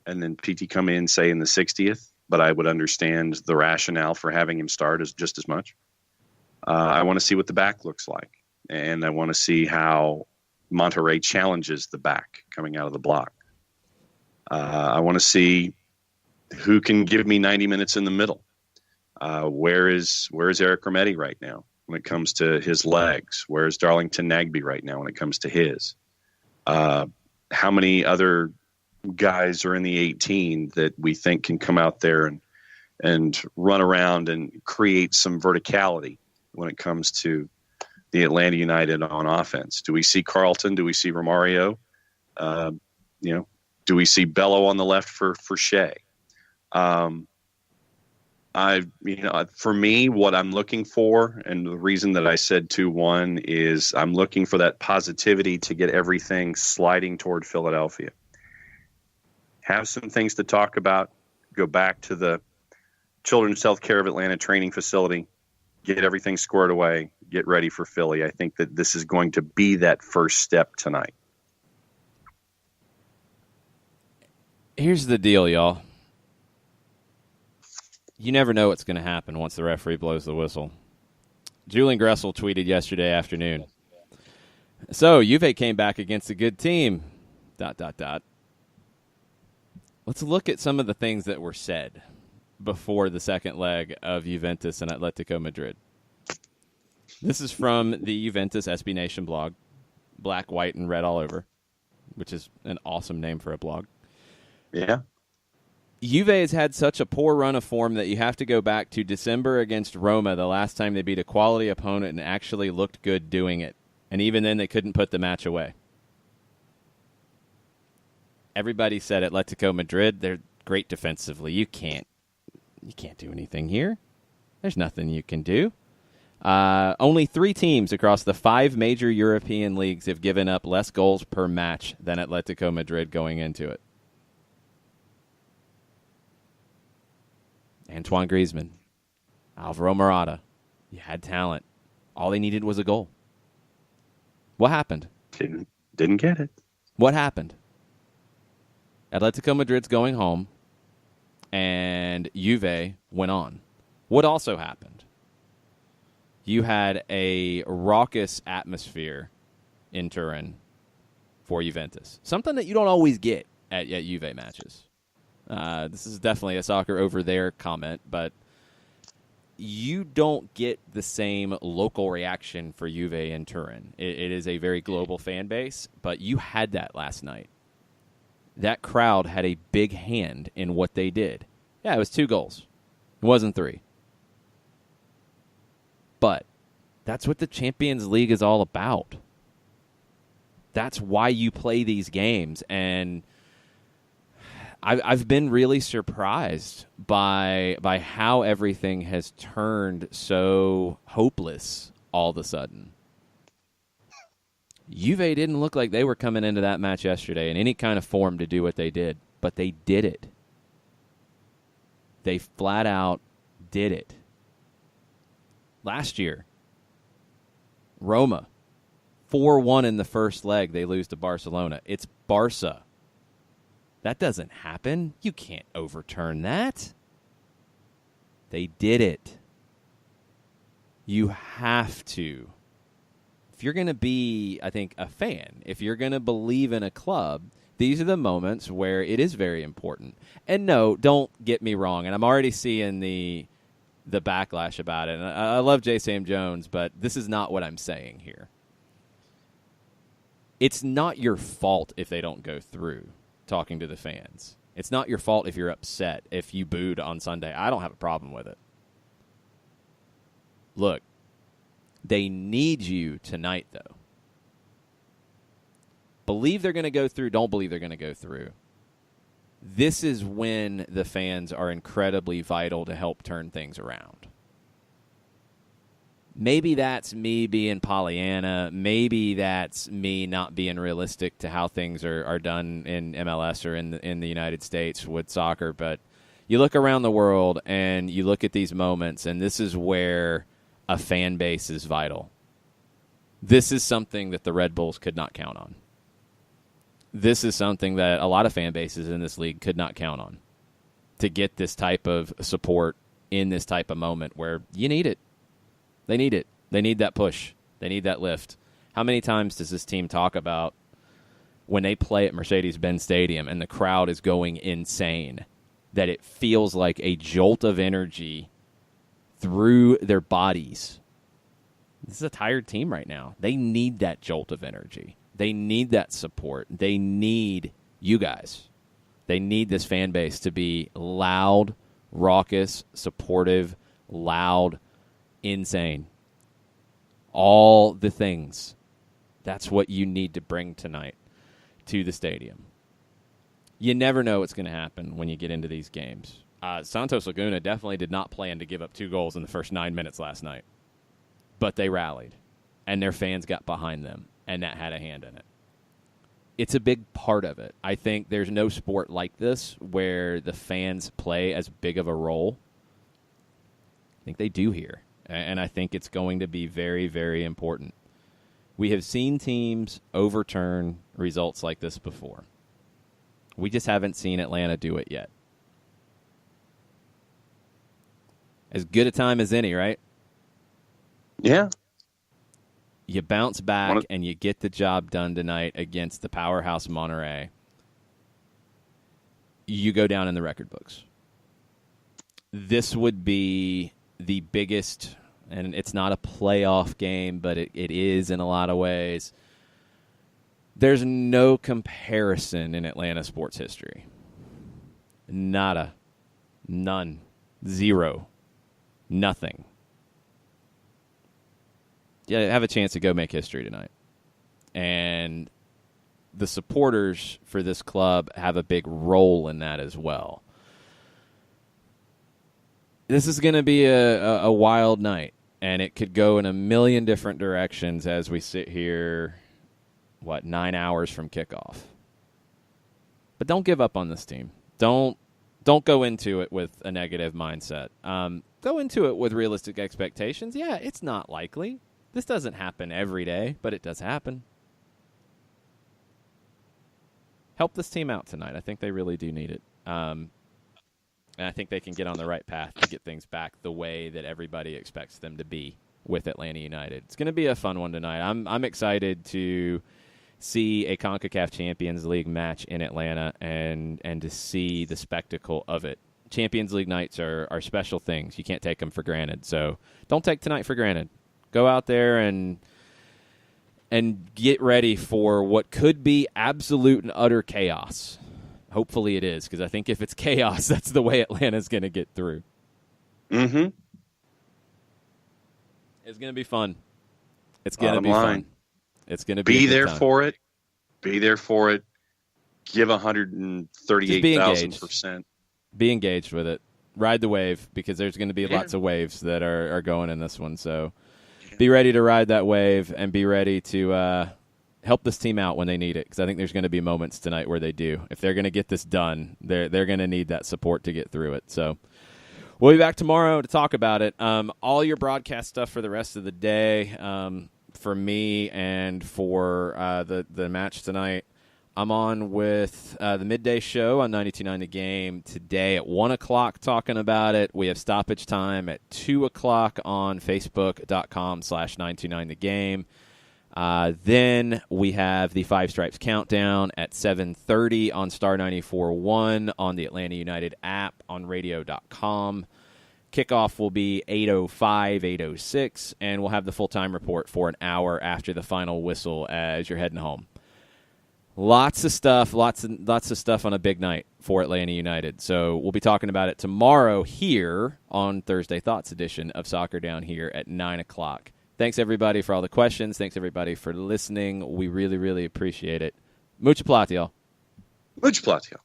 and then PT come in, say, in the 60th, but I would understand the rationale for having him start as just as much. I want to see what the back looks like, and I want to see how Monterrey challenges the back coming out of the block. I want to see who can give me 90 minutes in the middle. Where is Eric Rometti right now when it comes to his legs? Where is Darlington Nagbe right now when it comes to his? How many other guys are in the 18 that we think can come out there and run around and create some verticality when it comes to the Atlanta United on offense? Do we see Carlton? Do we see Romario? Do we see Bello on the left for Shea? For me, what I'm looking for, and the reason that I said 2-1 is I'm looking for that positivity to get everything sliding toward Philadelphia. Have some things to talk about. Go back to the Children's Healthcare of Atlanta training facility. Get everything squared away. Get ready for Philly. I think that this is going to be that first step tonight. Here's the deal, y'all. You never know what's going to happen once the referee blows the whistle. Julian Gressel tweeted yesterday afternoon. So, Juve came back against a good team. ... Let's look at some of the things that were said before the second leg of Juventus and Atletico Madrid. This is from the Juventus SB Nation blog, black, white, and red all over, which is an awesome name for a blog. Yeah. Juve has had such a poor run of form that you have to go back to December against Roma, the last time they beat a quality opponent and actually looked good doing it. And even then, they couldn't put the match away. Everybody said Atletico Madrid, they're great defensively. You can't do anything here. There's nothing you can do. Only 3 teams across the 5 major European leagues have given up less goals per match than Atletico Madrid going into it. Antoine Griezmann, Alvaro Morata. You had talent. All they needed was a goal. What happened? Didn't get it. What happened? Atletico Madrid's going home, and Juve went on. What also happened? You had a raucous atmosphere in Turin for Juventus. Something that you don't always get at Juve matches. This is definitely a soccer over there comment, but you don't get the same local reaction for Juve in Turin. It is a very global fan base, but you had that last night. That crowd had a big hand in what they did. Yeah, it was 2 goals. It wasn't 3. But that's what the Champions League is all about. That's why you play these games. And I've been really surprised by how everything has turned so hopeless all of a sudden. Juve didn't look like they were coming into that match yesterday in any kind of form to do what they did, but they did it. They flat out did it. Last year, Roma, 4-1 in the first leg, they lose to Barcelona. It's Barca. That doesn't happen. You can't overturn that. They did it. You have to. If you're going to be, I think, a fan, if you're going to believe in a club, these are the moments where it is very important. And no, don't get me wrong, and I'm already seeing the backlash about it. And I love J. Sam Jones, but this is not what I'm saying here. It's not your fault if they don't go through talking to the fans. It's not your fault if you're upset, if you booed on Sunday. I don't have a problem with it. Look, they need you tonight, though. Believe they're going to go through, don't believe they're going to go through. This is when the fans are incredibly vital to help turn things around. Maybe that's me being Pollyanna. Maybe that's me not being realistic to how things are done in MLS or in the United States with soccer. But you look around the world and you look at these moments, and this is where a fan base is vital. This is something that the Red Bulls could not count on. this is something that a lot of fan bases in this league could not count on, to get this type of support in this type of moment where you need it. They need it. They need that push. They need that lift. How many times does this team talk about when they play at Mercedes-Benz Stadium and the crowd is going insane, that it feels like a jolt of energy through their bodies? This is a tired team right now. They need that jolt of energy. They need that support. They need you guys. They need this fan base to be loud, raucous, supportive, loud, insane. All the things. That's what you need to bring tonight to the stadium. You never know what's going to happen when you get into these games. Santos Laguna definitely did not plan to give up 2 goals in the first 9 minutes last night. But they rallied, and their fans got behind them, and that had a hand in it. It's a big part of it. I think there's no sport like this where the fans play as big of a role. I think they do here, and I think it's going to be very, very important. We have seen teams overturn results like this before. We just haven't seen Atlanta do it yet. As good a time as any, right? Yeah. You bounce back and you get the job done tonight against the powerhouse Monterrey. You go down in the record books. This would be the biggest, and it's not a playoff game, but it is in a lot of ways. There's no comparison in Atlanta sports history. Nada. None. Zero. Nothing. You have a chance to go make history tonight. And the supporters for this club have a big role in that as well. This is going to be a wild night, and it could go in a million different directions as we sit here, 9 hours from kickoff. But don't give up on this team. Don't go into it with a negative mindset. Go into it with realistic expectations. Yeah, it's not likely. This doesn't happen every day, but it does happen. Help this team out tonight. I think they really do need it. And I think they can get on the right path to get things back the way that everybody expects them to be with Atlanta United. It's going to be a fun one tonight. I'm excited to see a Concacaf Champions League match in Atlanta and to see the spectacle of it. Champions League nights are special things. You can't take them for granted. So don't take tonight for granted. Go out there and get ready for what could be absolute and utter chaos. Hopefully it is, because I think if it's chaos, that's the way Atlanta's going to get through. Mm-hmm. It's going to be fun. It's going to be fun. It's going to be there time. for it. Be there for it. Give 138,000%. Be engaged with it. Ride the wave, because there's going to be lots of waves that are going in this one. So be ready to ride that wave and be ready to help this team out when they need it, because I think there's going to be moments tonight where they do. If they're going to get this done, they're going to need that support to get through it. So we'll be back tomorrow to talk about it. All your broadcast stuff for the rest of the day, for me and for the match tonight, I'm on with the midday show on 92.9 The Game today at 1 o'clock talking about it. We have stoppage time at 2 o'clock on Facebook.com/929 The Game. Then we have the Five Stripes Countdown at 7:30 on Star 94.1 on the Atlanta United app on radio.com. Kickoff will be 8:05, 8:06, and we'll have the full-time report for an hour after the final whistle as you're heading home. Lots of stuff on a big night for Atlanta United. So we'll be talking about it tomorrow here on Thursday Thoughts edition of Soccer Down Here at 9 o'clock. Thanks, everybody, for all the questions. Thanks, everybody, for listening. We really, really appreciate it. Mucho platiel. Mucho platiel.